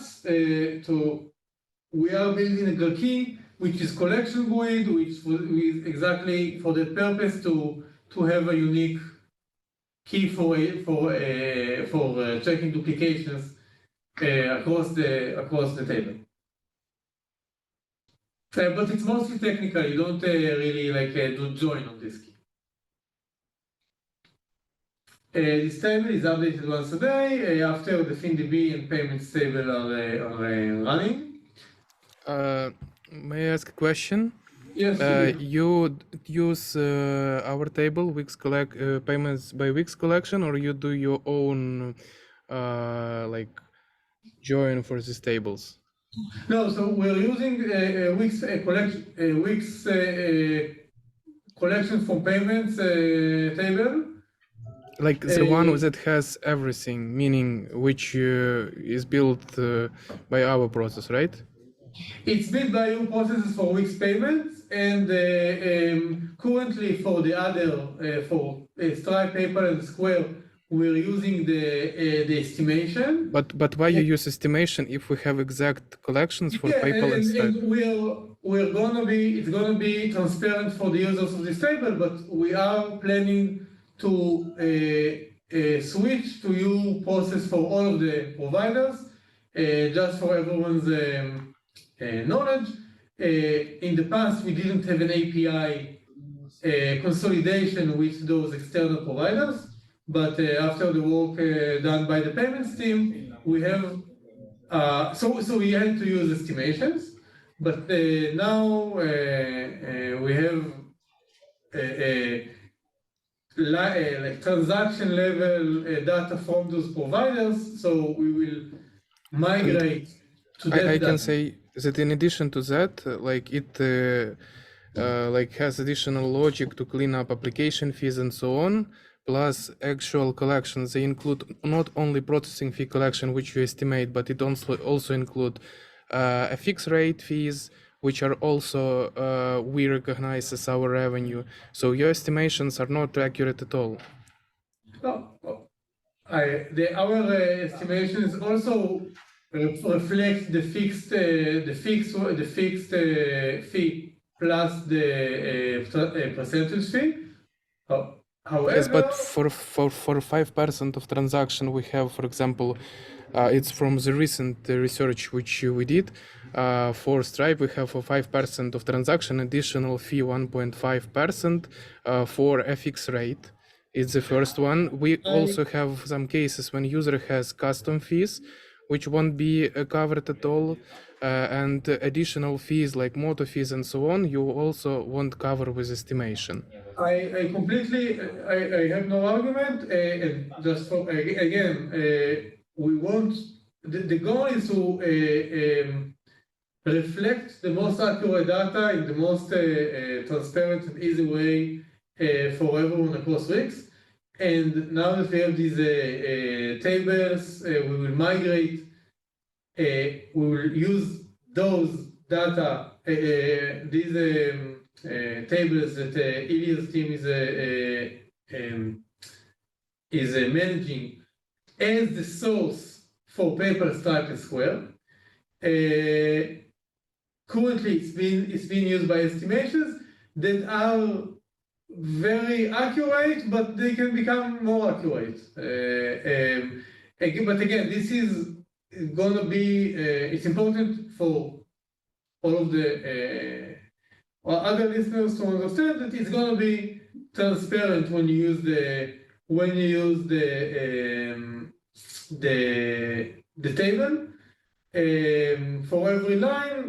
we are building a key which is collection GUID, which is exactly for the purpose to have a unique key for checking duplications across the table. But it's mostly technical. You don't really do join on this key. This table is updated once a day after the FinDB and payments table are running. May I ask a question? Yes. You use our table Wix payments by Wix collection, or you do your own join for these tables? No, so we're using Wix collection from payments table. Like the one that has everything, meaning which is built by our process, right? It's built by your processes for Wix payments, and currently for the other for Stripe, PayPal, and Square, we're using the estimation. But why you use estimation if we have exact collections for PayPal and Stripe? And it's gonna be transparent for the users of this table, but we are planning to switch to your process for all of the providers, just for everyone's knowledge. In the past, we didn't have an API consolidation with those external providers, but after the work done by the payments team, we have so we had to use estimations, but now we have like transaction level data from those providers, so we will migrate to that I data. can say that in addition to that, like it has additional logic to clean up application fees and so on, plus actual collections. They include not only processing fee collection, which you estimate, but it also include a fixed rate fees, which are also we recognize as our revenue. So your estimations are not accurate at all. Our estimations also reflect the fixed fee plus the percentage fee. However, Yes, but for 5% of transaction we have, for example, it's from the recent research which we did. For Stripe, we have for 5% of transaction additional fee 1.5% for a fixed rate. It's the first one. We also have some cases when user has custom fees, which won't be covered at all, and additional fees like motor fees and so on, you also won't cover with estimation. I completely, I have no argument, and just for, again, we want, the goal is to reflect the most accurate data in the most transparent and easy way for everyone across weeks. And now that we have these tables, we will migrate, we will use those data, these tables that Ilya's team is managing as the source for paper, stripe, and square. Currently, it's being used by estimations that are very accurate, but they can become more accurate. But again, this is gonna be, it's important for all of the other listeners to understand that it's gonna be transparent when you use the table. For every line,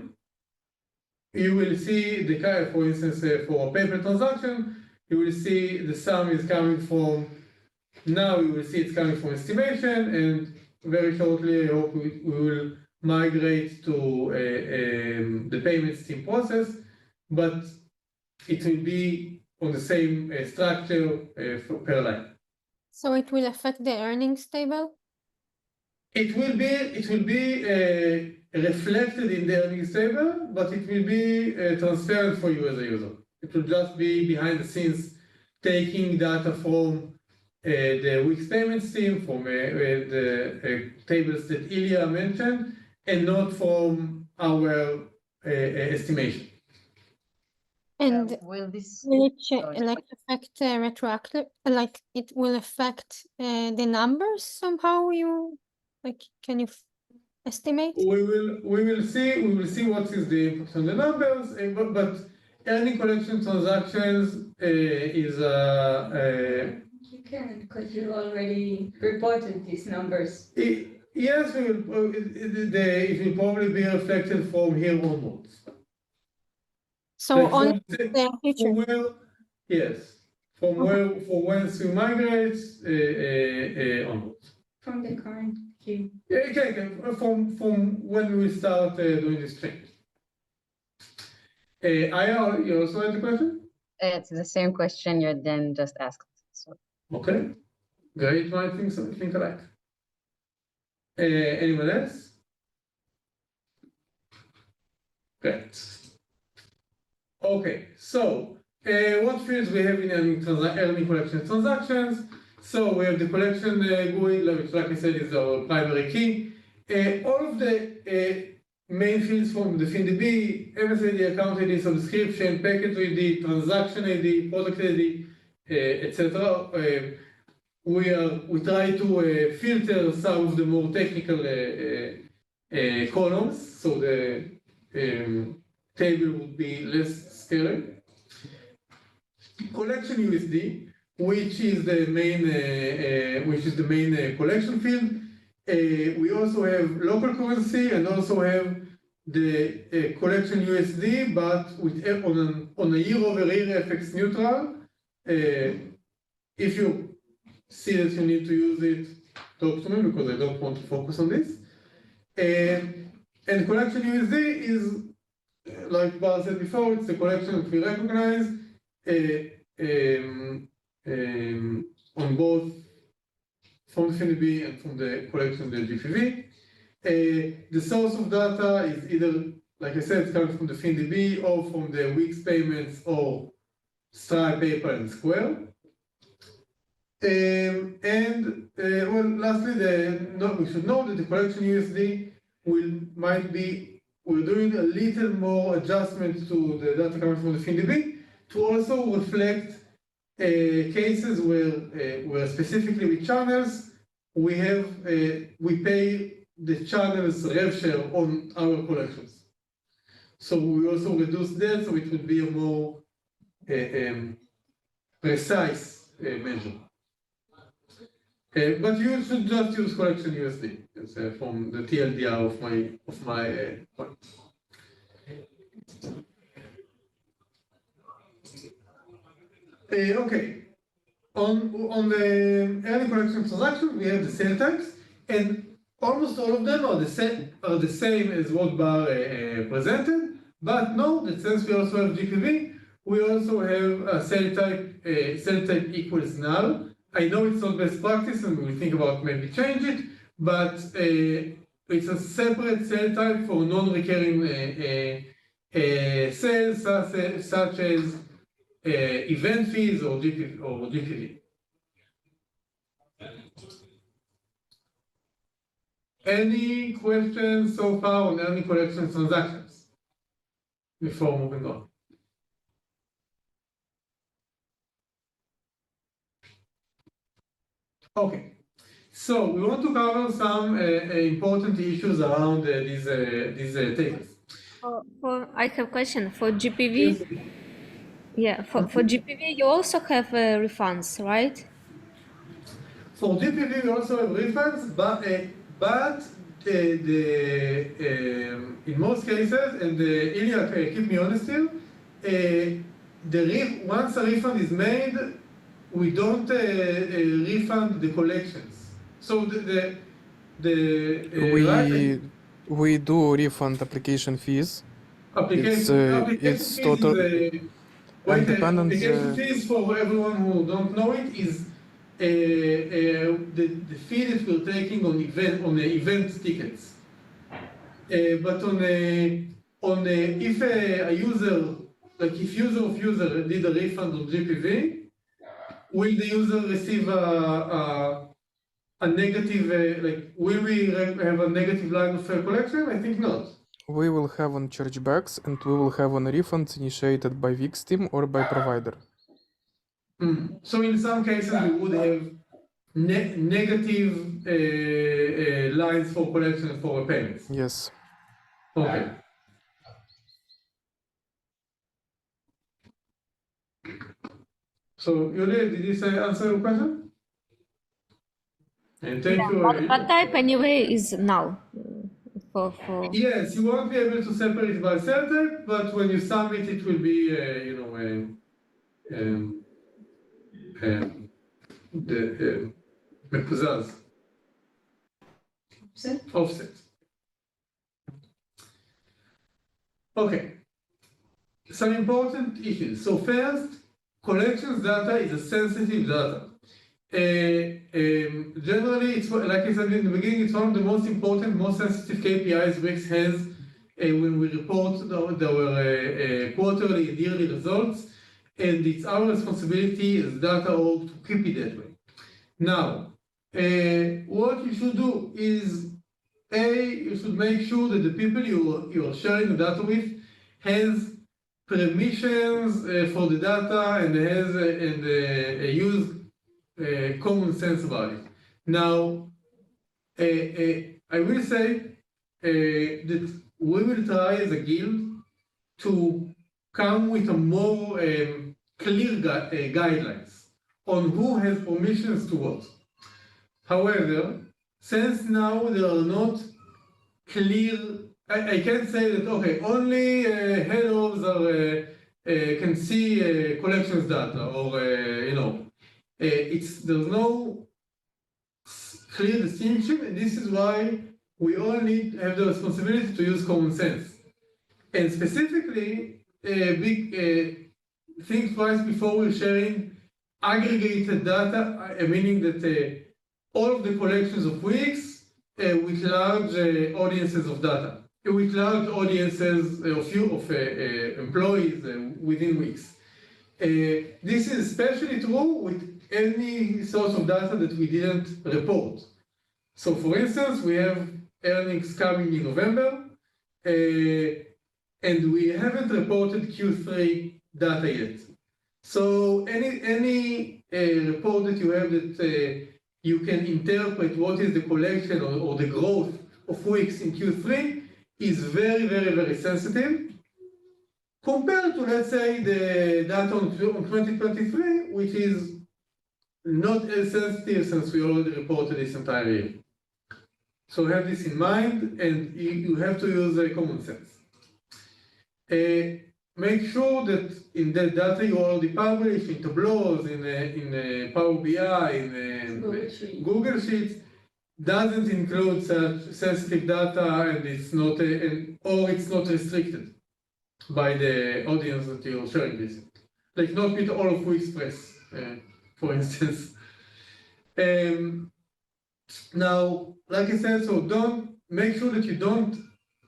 you will see the kind, for instance, for a paper transaction, you will see the sum is coming from, now you will see it's coming from estimation, and very shortly, I hope we will migrate to the payments team process, but it will be on the same structure per line. So it will affect the earnings table? It will be reflected in the earnings table, but it will be transparent for you as a user. It will just be behind the scenes taking data from the week's payments team, from the tables that Ilya mentioned, and not from our estimation. And Will this will it sorry. like affect retroactive, like it will affect the numbers somehow? You like, can you estimate? We will see what is the impact on the numbers, but earning collection transactions is You can, because you already reported these numbers. yes, it will probably be reflected from here onwards. So Like on from the future. where, yes, from where, for once you migrate onwards. From the current queue. Yeah, okay, from when we start doing this change. Aya, you also had the question? It's the same question you then just asked. So Okay, great, my think alike. Anyone else? Great. Okay, so what fields we have in earning collection transactions? So we have the collection GUI, which, like I said, is our primary key. All of the main fields from the FinDB, MSID, account ID, subscription, package ID, transaction ID, product ID, etc. We try to filter some of the more technical columns, so the table would be less scary. Collection USD, which is the main collection field. We also have local currency and also have the collection USD, but with on a year-over-year FX neutral. If you see that you need to use it, talk to me because I don't want to focus on this. And collection USD is, like Bar said before, it's the collection that we recognize on both from the FinDB and from the collection, the GPV. The source of data is either, like I said, it's coming from the FinDB or from the week's payments or Stripe, PayPal, and Square. Well, lastly, we should know that the collection USD we're doing a little more adjustment to the data coming from the FinDB to also reflect cases where specifically with channels, we pay the channels rev share on our collections. So we also reduce that, so it would be a more precise measure. But you should just use collection USD from the TLDR of my point. Okay. On the early collection transaction, we have the sale types, and almost all of them are the same as what Bar presented. But no, that since we also have GPV, we also have a cell type equals null. I know it's not best practice, and we'll think about maybe change it, but it's a separate cell type for non-recurring sales, such as event fees or GPV. Any questions so far on any collection transactions before moving on? Okay, so we want to cover some important issues around these tables. I have a question for GPV. Yes. Yeah, for GPV, you also have refunds, right? For GPV, we also have refunds, but in most cases, and Ilya, keep me honest here, once a refund is made, we don't refund the collections. So We do refund application fees. application It's fees total is, and dependent. application fees for everyone who don't know it is the fee that we're taking on the event tickets. But if a user, like if user of user did a refund on GPV, will the user receive a negative, like will we have a negative line of collection? I think not. We will have on chargebacks and we will have on refunds initiated by Wix team or by provider. So in some cases we would have negative lines for collection for payments. Yes. Okay. So Yulia, did this answer your question? And thank you. But type anyway is null. For Yes, you won't be able to separate by cell type, but when you sum it, it will be, the מקוזז. Offset. Okay. Some important issues. So first, collections data is a sensitive data. Generally, it's like I said in the beginning, it's one of the most important, most sensitive KPIs Wix has when we report our quarterly and yearly results, and it's our responsibility as data org to keep it that way. Now, what you should do is, you should make sure that the people you are sharing the data with has permissions for the data and use common sense about it. Now, I will say that we will try as a guild to come with a more clear guidelines on who has permissions to what. However, since now there are not clear, I can't say that, okay, only head ofs can see collections data, or, there's no clear distinction, and this is why we all need to have the responsibility to use common sense. And specifically, think twice before we're sharing aggregated data, meaning that all of the collections of Wix with large audiences of data, with large audiences of employees within Wix. This is especially true with any source of data that we didn't report. So for instance, we have earnings coming in November, and we haven't reported Q3 data yet. So any report that you have that you can interpret what is the collection or the growth of Wix in Q3 is very, very, very sensitive, compared to, let's say, the data on 2023, which is not as sensitive since we already reported this entire year. So have this in mind, and you have to use common sense. Make sure that in the data you already publish in Tableau, in Power BI, in Google Sheets, doesn't include such sensitive data, and it's not or it's not restricted by the audience that you're sharing this. Like not with all of WixPress, for instance. Now, like I said, so don't make sure that you don't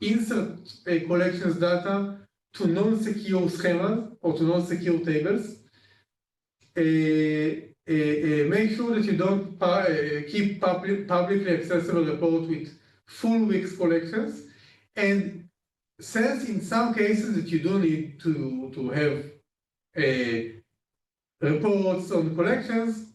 insert collections data to non-secure schemas or to non-secure tables. Make sure that you don't keep publicly accessible report with full Wix collections. And since in some cases that you do need to have reports on collections,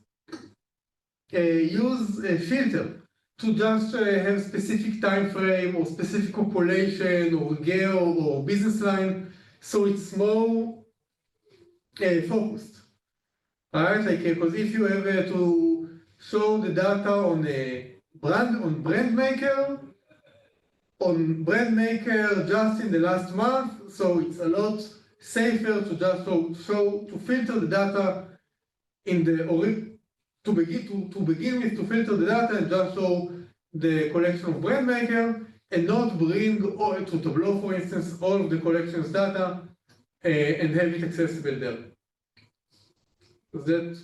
use a filter to just have specific time frame or specific population or geo or business line, so it's more focused. Right, like because if you have to show the data on a brand maker just in the last month, so it's a lot safer to just to filter the data in the to begin with to filter the data and just show the collection of brand maker and not bring to Tableau, for instance, all of the collections data and have it accessible there. Does that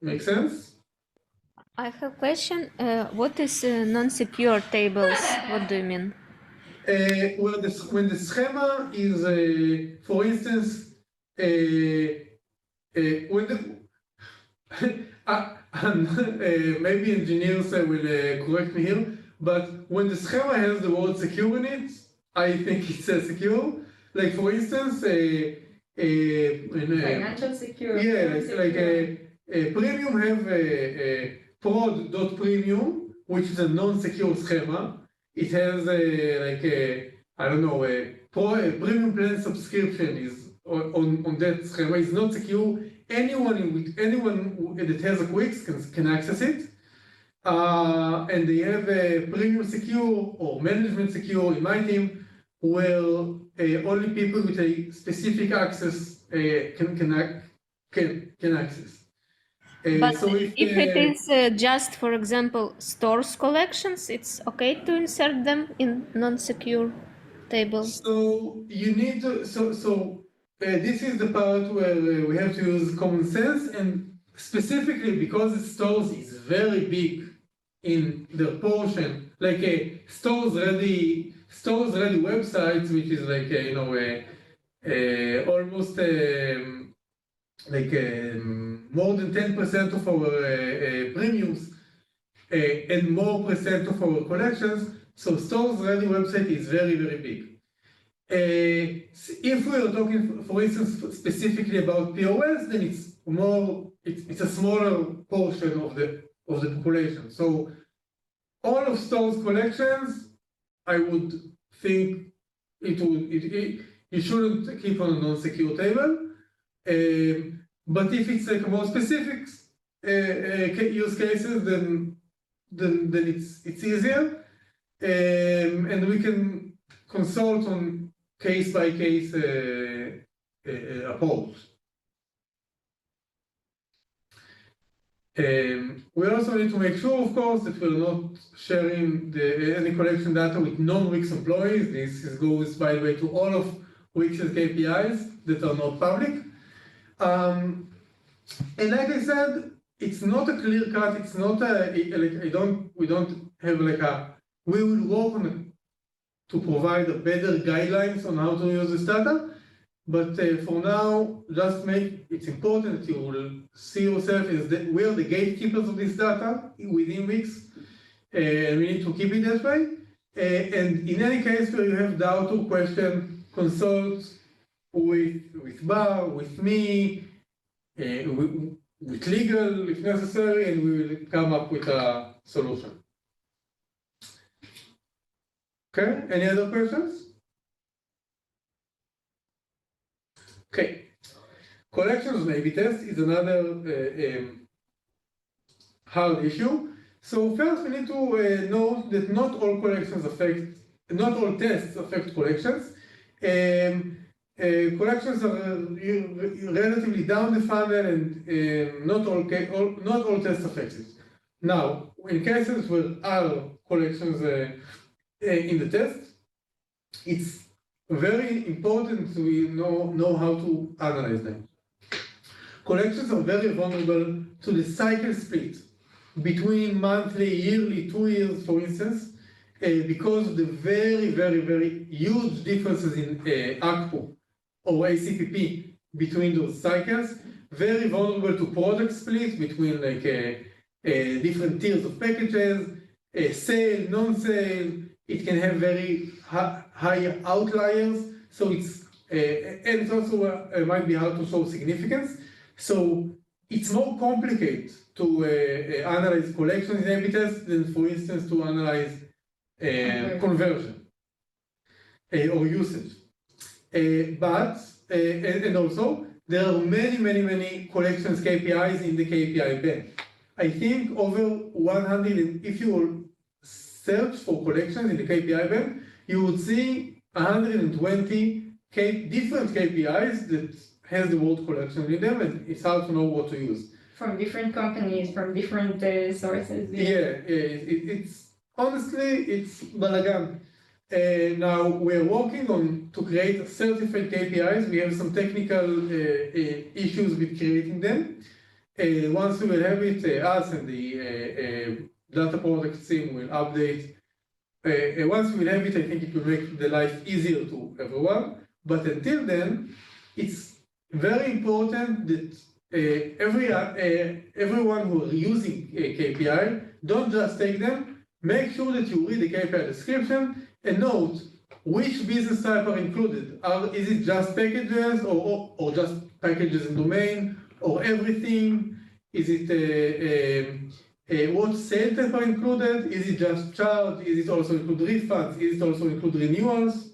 make sense? I have a question. What is non-secure tables? What do you mean? Well, when the schema is, for instance, when the maybe engineers will correct me here, but when the schema has the word secure in it, I think it's secure. Like for instance, Financial security. yeah, like a premium have a prod.premium, which is a non-secure schema. It has I don't know, a premium plan subscription is on that schema is not secure. Anyone that has a Wix can access it. And they have a premium secure or management secure in my team, where only people with a specific access can access. But So if it is just, for example, stores collections, it's okay to insert them in non-secure table. So you need to this is the part where we have to use common sense, and specifically because the stores is very big in the portion, like stores ready websites, which is like almost more than 10% of our premiums and more percent of our collections. So stores ready website is very big. If we are talking, for instance, specifically about POS, then it's a smaller portion of the population. So all of stores collections, I would think you shouldn't keep on a non-secure table. But if it's like more specific use cases, then it's easier, and we can consult on case-by-case approach. We also need to make sure, of course, that we're not sharing any collection data with non-Wix employees. This goes, by the way, to all of Wix's KPIs that are not public. And like I said, it's not a clear cut. It's not we don't have we will work on it to provide a better guidelines on how to use this data. But for now, it's important that you will see yourself as we are the gatekeepers of this data within Wix, and we need to keep it that way. And in any case where you have doubt or question, consult with Bar, with me, with legal if necessary, and we will come up with a solution. Okay, any other questions? Okay, Collections on A/B test is another hard issue. So first we need to know that not all tests affect collections. Collections are relatively down the funnel, and not all tests affect it. Now, in cases where are collections in the test, it's very important to know how to analyze them. Collections are very vulnerable to the cycle split between monthly, yearly, 2 years, for instance, because of the very huge differences in ACPO or ACPP between those cycles. Very vulnerable to product split between different tiers of packages, sale, non-sale. It can have very high outliers, so and it also might be hard to show significance. So it's more complicated to analyze collections in A/B tests than, for instance, to analyze conversion or usage. And also there are many collections KPIs in the KPI bank. I think over 100. If you will search for collections in the KPI bank, you would see 120 different KPIs that has the word collection in them, and it's hard to know what to use. From different companies, from different sources. It's honestly, it's balagan. Now we're working on to create certified KPIs. We have some technical issues with creating them. Once we will have it, us and the data product team will update. Once we will have it, I think it will make the life easier to everyone. But until then, it's very important that everyone who are using KPI, don't just take them. Make sure that you read the KPI description and note which business type are included. Is it just packages or just packages and domain or everything? Is it what sales type are included? Is it just charge? Is it also include refunds? Is it also include renewals?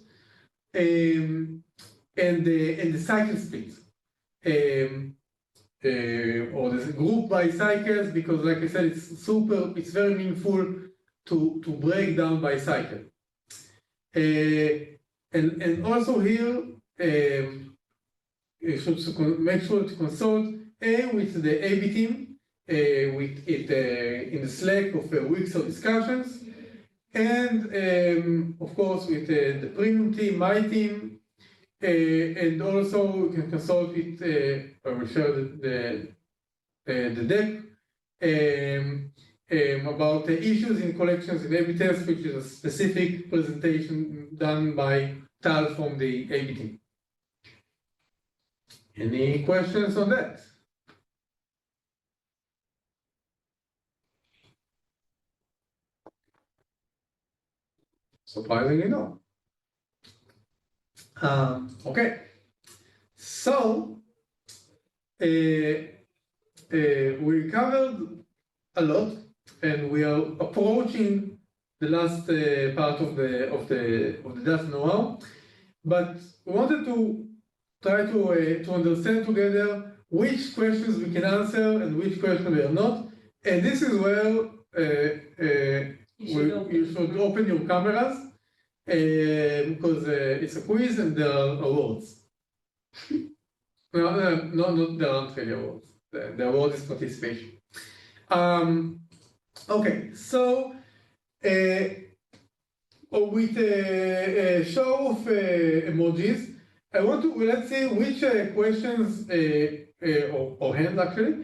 And the cycle split. Or the group by cycles, because like I said, it's very meaningful to break down by cycle. And also here, you should make sure to consult with the A/B team, with it in the Slack of weeks of discussions, and of course with the premium team, my team, and also you can consult with. I will share the deck about the issues in collections in A/B test, which is a specific presentation done by Tal from the A/B team. Any questions on that? Surprisingly, no. Okay, so we covered a lot, and we are approaching the last part of the data know-how. But we wanted to try to understand together which questions we can answer and which questions we are not. And this is where you should open your cameras, because it's a quiz and there are awards. No, there aren't really awards. The award is participation. Okay, so with a show of emojis, I want to, let's see which questions, or hands actually,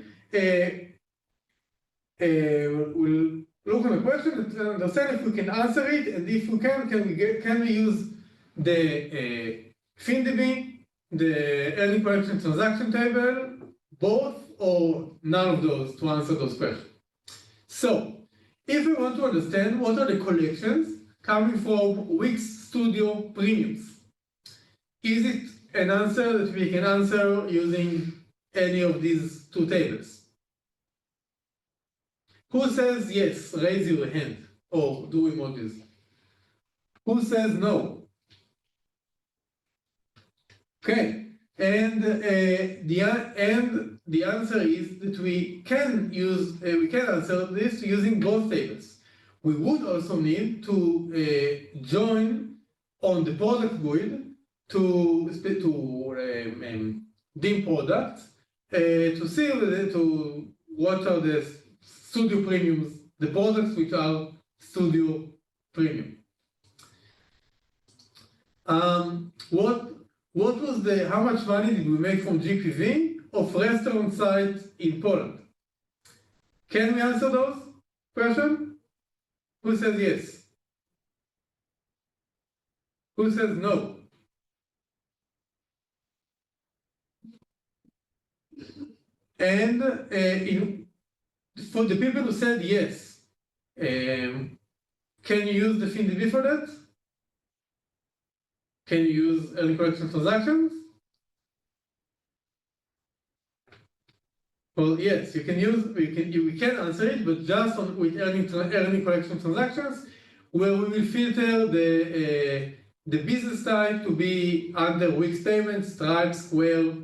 we'll look on the question and understand if we can answer it, and if we can we use the FinDB, the earning collection transaction table, both or none of those to answer those questions. So, if we want to understand what are the collections coming from Wix Studio Premiums, is it an answer that we can answer using any of these two tables? Who says yes? Raise your hand or do emojis. Who says no? Okay, And the answer is that we can answer this using both tables. We would also need to join on the product GUID to dim products to see what are the studio premiums, the products which are studio premium. What was how much money did we make from GPV of restaurant sites in Poland? Can we answer those questions? Who says yes? Who says no? And for the people who said yes, can you use the FinDB for that? Can you use early collection transactions? Well, yes, you can use. We can answer it, but just with early collection transactions, where we will filter the business type to be under Wix Payments, Stripe, Square,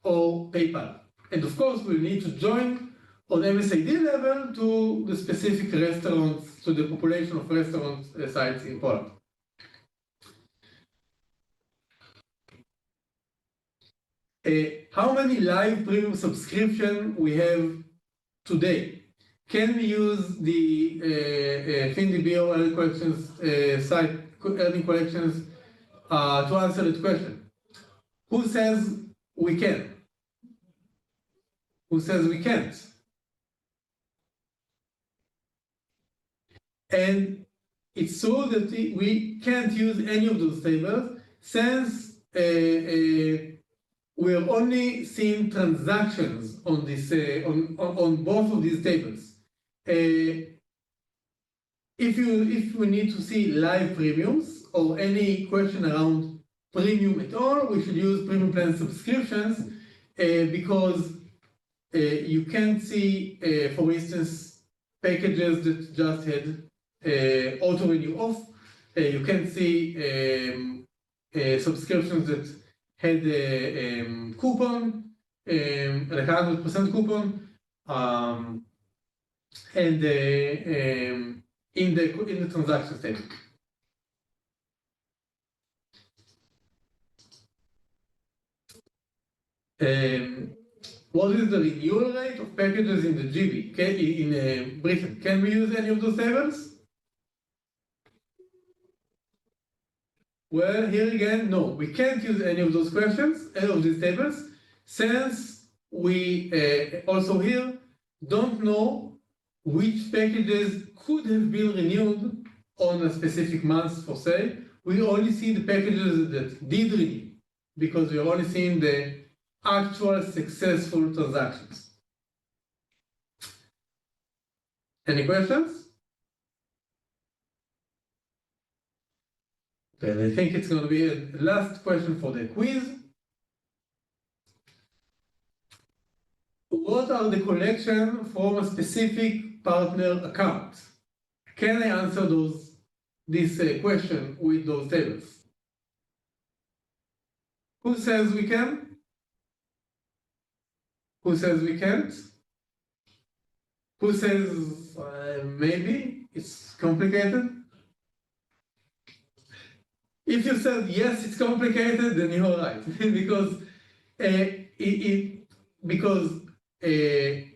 or PayPal. And of course, we'll need to join on MSID level to the specific restaurants, to the population of restaurant sites in Poland. How many live premium subscription we have today? Can we use the FinDB or early collections site, early collections, to answer that question? Who says we can? Who says we can't? And it's true that we can't use any of those tables since we are only seeing transactions on this on both of these tables. If we need to see live premiums or any question around premium at all, we should use premium plan subscriptions because you can't see, for instance, packages that just had auto renew off. You can't see subscriptions that had a coupon, like 100% coupon, and in the transaction statement. What is the renewal rate of packages in the GB in Britain? Can we use any of those tables? Well, here again, no, we can't use any of those questions, any of these tables, since we also here don't know which packages could have been renewed on a specific month for say. We only see the packages that did renew because we are only seeing the actual successful transactions. Any questions? Okay, I think it's going to be a last question for the quiz. What are the collections from a specific partner account? Can I answer this question with those tables? Who says we can? Who says we can't? Who says maybe it's complicated? If you said yes, it's complicated, then you're right, because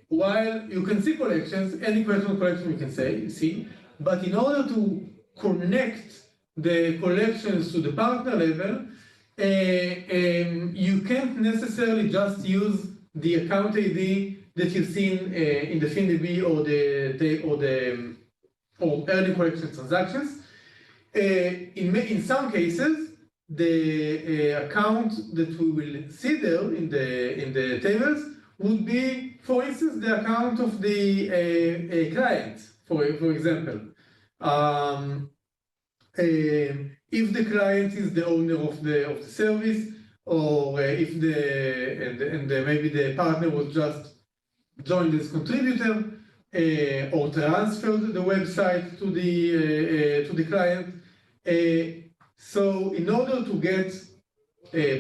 while you can see collections, any collection you can see, but in order to connect the collections to the partner level, you can't necessarily just use the account ID that you've seen in the FinDB or early collection transactions. In some cases, the account that we will see there in the tables would be, for instance, the account of the client, for example. If the client is the owner of the service, or if maybe the partner was just joined as contributor, or transferred the website to the client. So in order to get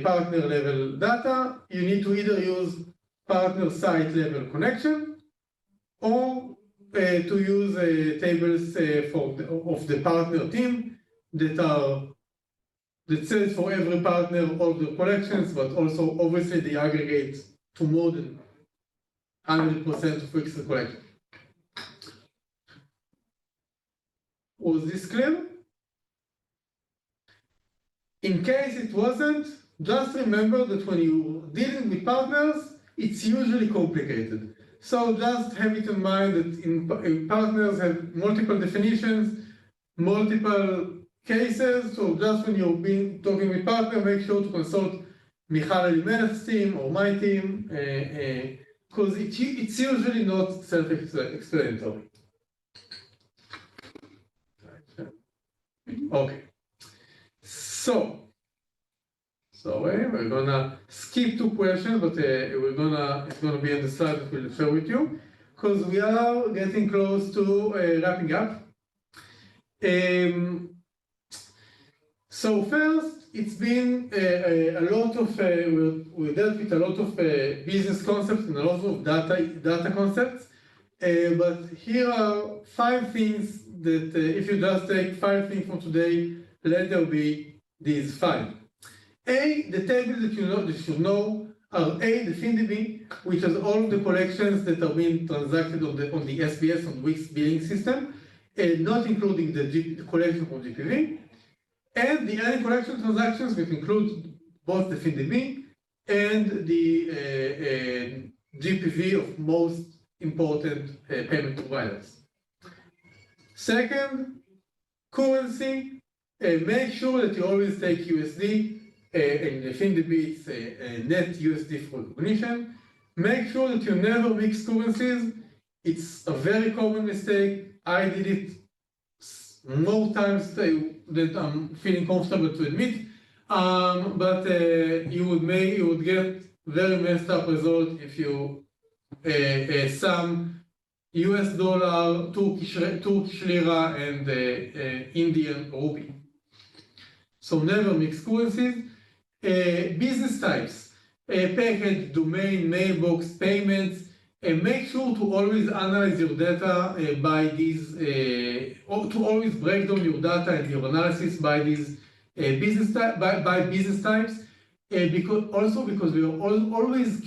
partner level data, you need to either use partner site level connection or to use tables of the partner team that says for every partner all the collections, but also obviously they aggregate to more than 100% of fixed collection. Was this clear? In case it wasn't, just remember that when you're dealing with partners, it's usually complicated. So just have it in mind that in partners have multiple definitions, multiple cases. So just when you're talking with partner, make sure to consult Michal Elimelech's team or my team, because it's usually not self-explanatory. Okay. So, we're gonna skip 2 questions, but it's gonna be on the slide that we'll share with you, because we are getting close to wrapping up. So first, it's been a lot of we dealt with a lot of business concepts and a lot of data concepts, but here are 5 things that if you just take 5 things from today, let there be these 5. The tables that you should know are the FinDB, which has all of the collections that are being transacted on the SBS, on Wix billing system, not including the collection from GPV, and the any collection transactions, which include both the FinDB and the GPV of most important payment providers. Second, currency. Make sure that you always take USD. In the FinDB, it's net USD for recognition. Make sure that you never mix currencies. It's a very common mistake. I did it more times that I'm feeling comfortable to admit. But you would get very messed up result if you sum US dollar, Turkish lira, and Indian rupee. So never mix currencies. Business types, package, domain, mailbox, payments. Make sure to always analyze your data by these, or to always break down your data and your analysis by these business types. Because we are always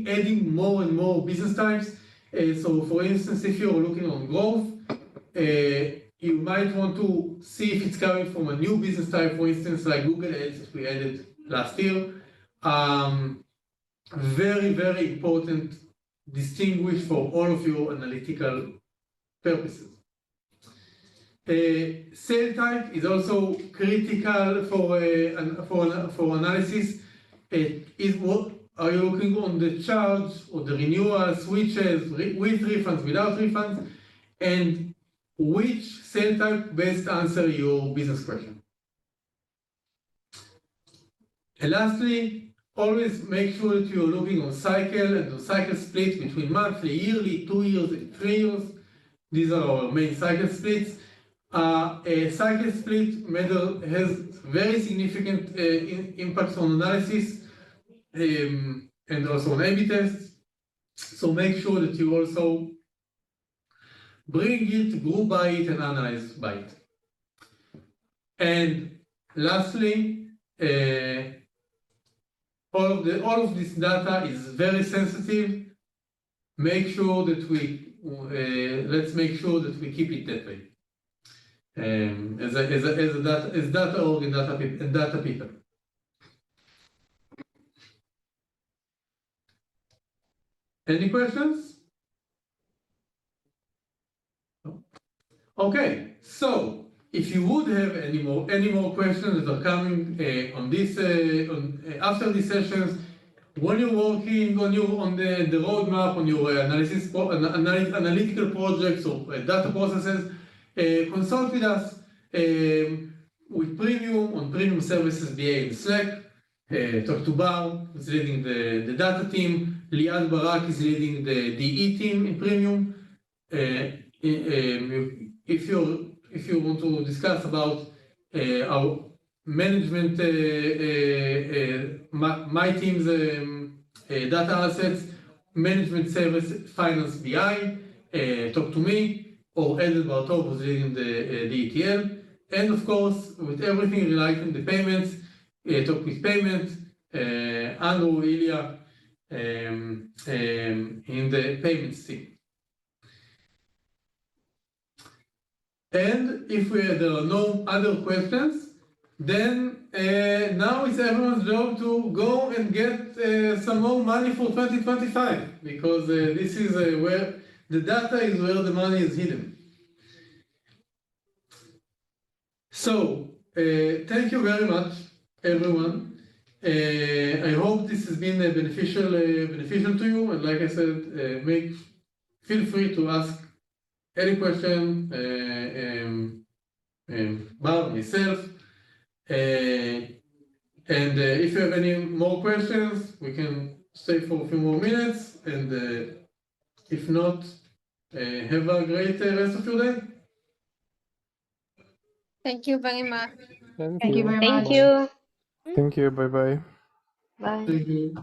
adding more and more business types. So for instance, if you're looking on growth, you might want to see if it's coming from a new business type, for instance, like Google Ads that we added last year. Very, very important, distinguish for all of your analytical purposes. Sale type is also critical for analysis. Are you looking on the charge or the renewal, switches, with refunds, without refunds, and which sale type best answer your business question? And lastly, always make sure that you're looking on cycle and the cycle split between monthly, yearly, 2 years, and 3 years. These are our main cycle splits. A cycle split has very significant impacts on analysis and also on A/B tests. So make sure that you also bring it, group by it, and analyze by it. And lastly, all of this data is very sensitive. Make sure that let's make sure that we keep it that way. As data org and data people. Any questions? Okay, so if you would have any more questions that are coming on this after these sessions, when you're working on the roadmap on your analytical projects or data processes, consult with us with Premium services BA in Slack. Talk to Bar, who's leading the data team. Liad Barak is leading the DE team in Premium. If you want to discuss about management, my team's data assets, management service, finance BI, talk to me, or Eden Bartov who's leading the ETL, and of course, with everything related to the payments, talk with payments, Andrew, Ilya, in the payments team. And if there are no other questions, then now it's everyone's job to go and get some more money for 2025, because this is where the data is, where the money is hidden. So, thank you very much, everyone. I hope this has been beneficial to you, and like I said, feel free to ask any question, Bar, myself, and if you have any more questions, we can stay for a few more minutes, and if not, have a great rest of your day. Thank you very much. Thank Thank you you. very Thank much. you. Thank you. Bye bye. Bye. Thank you.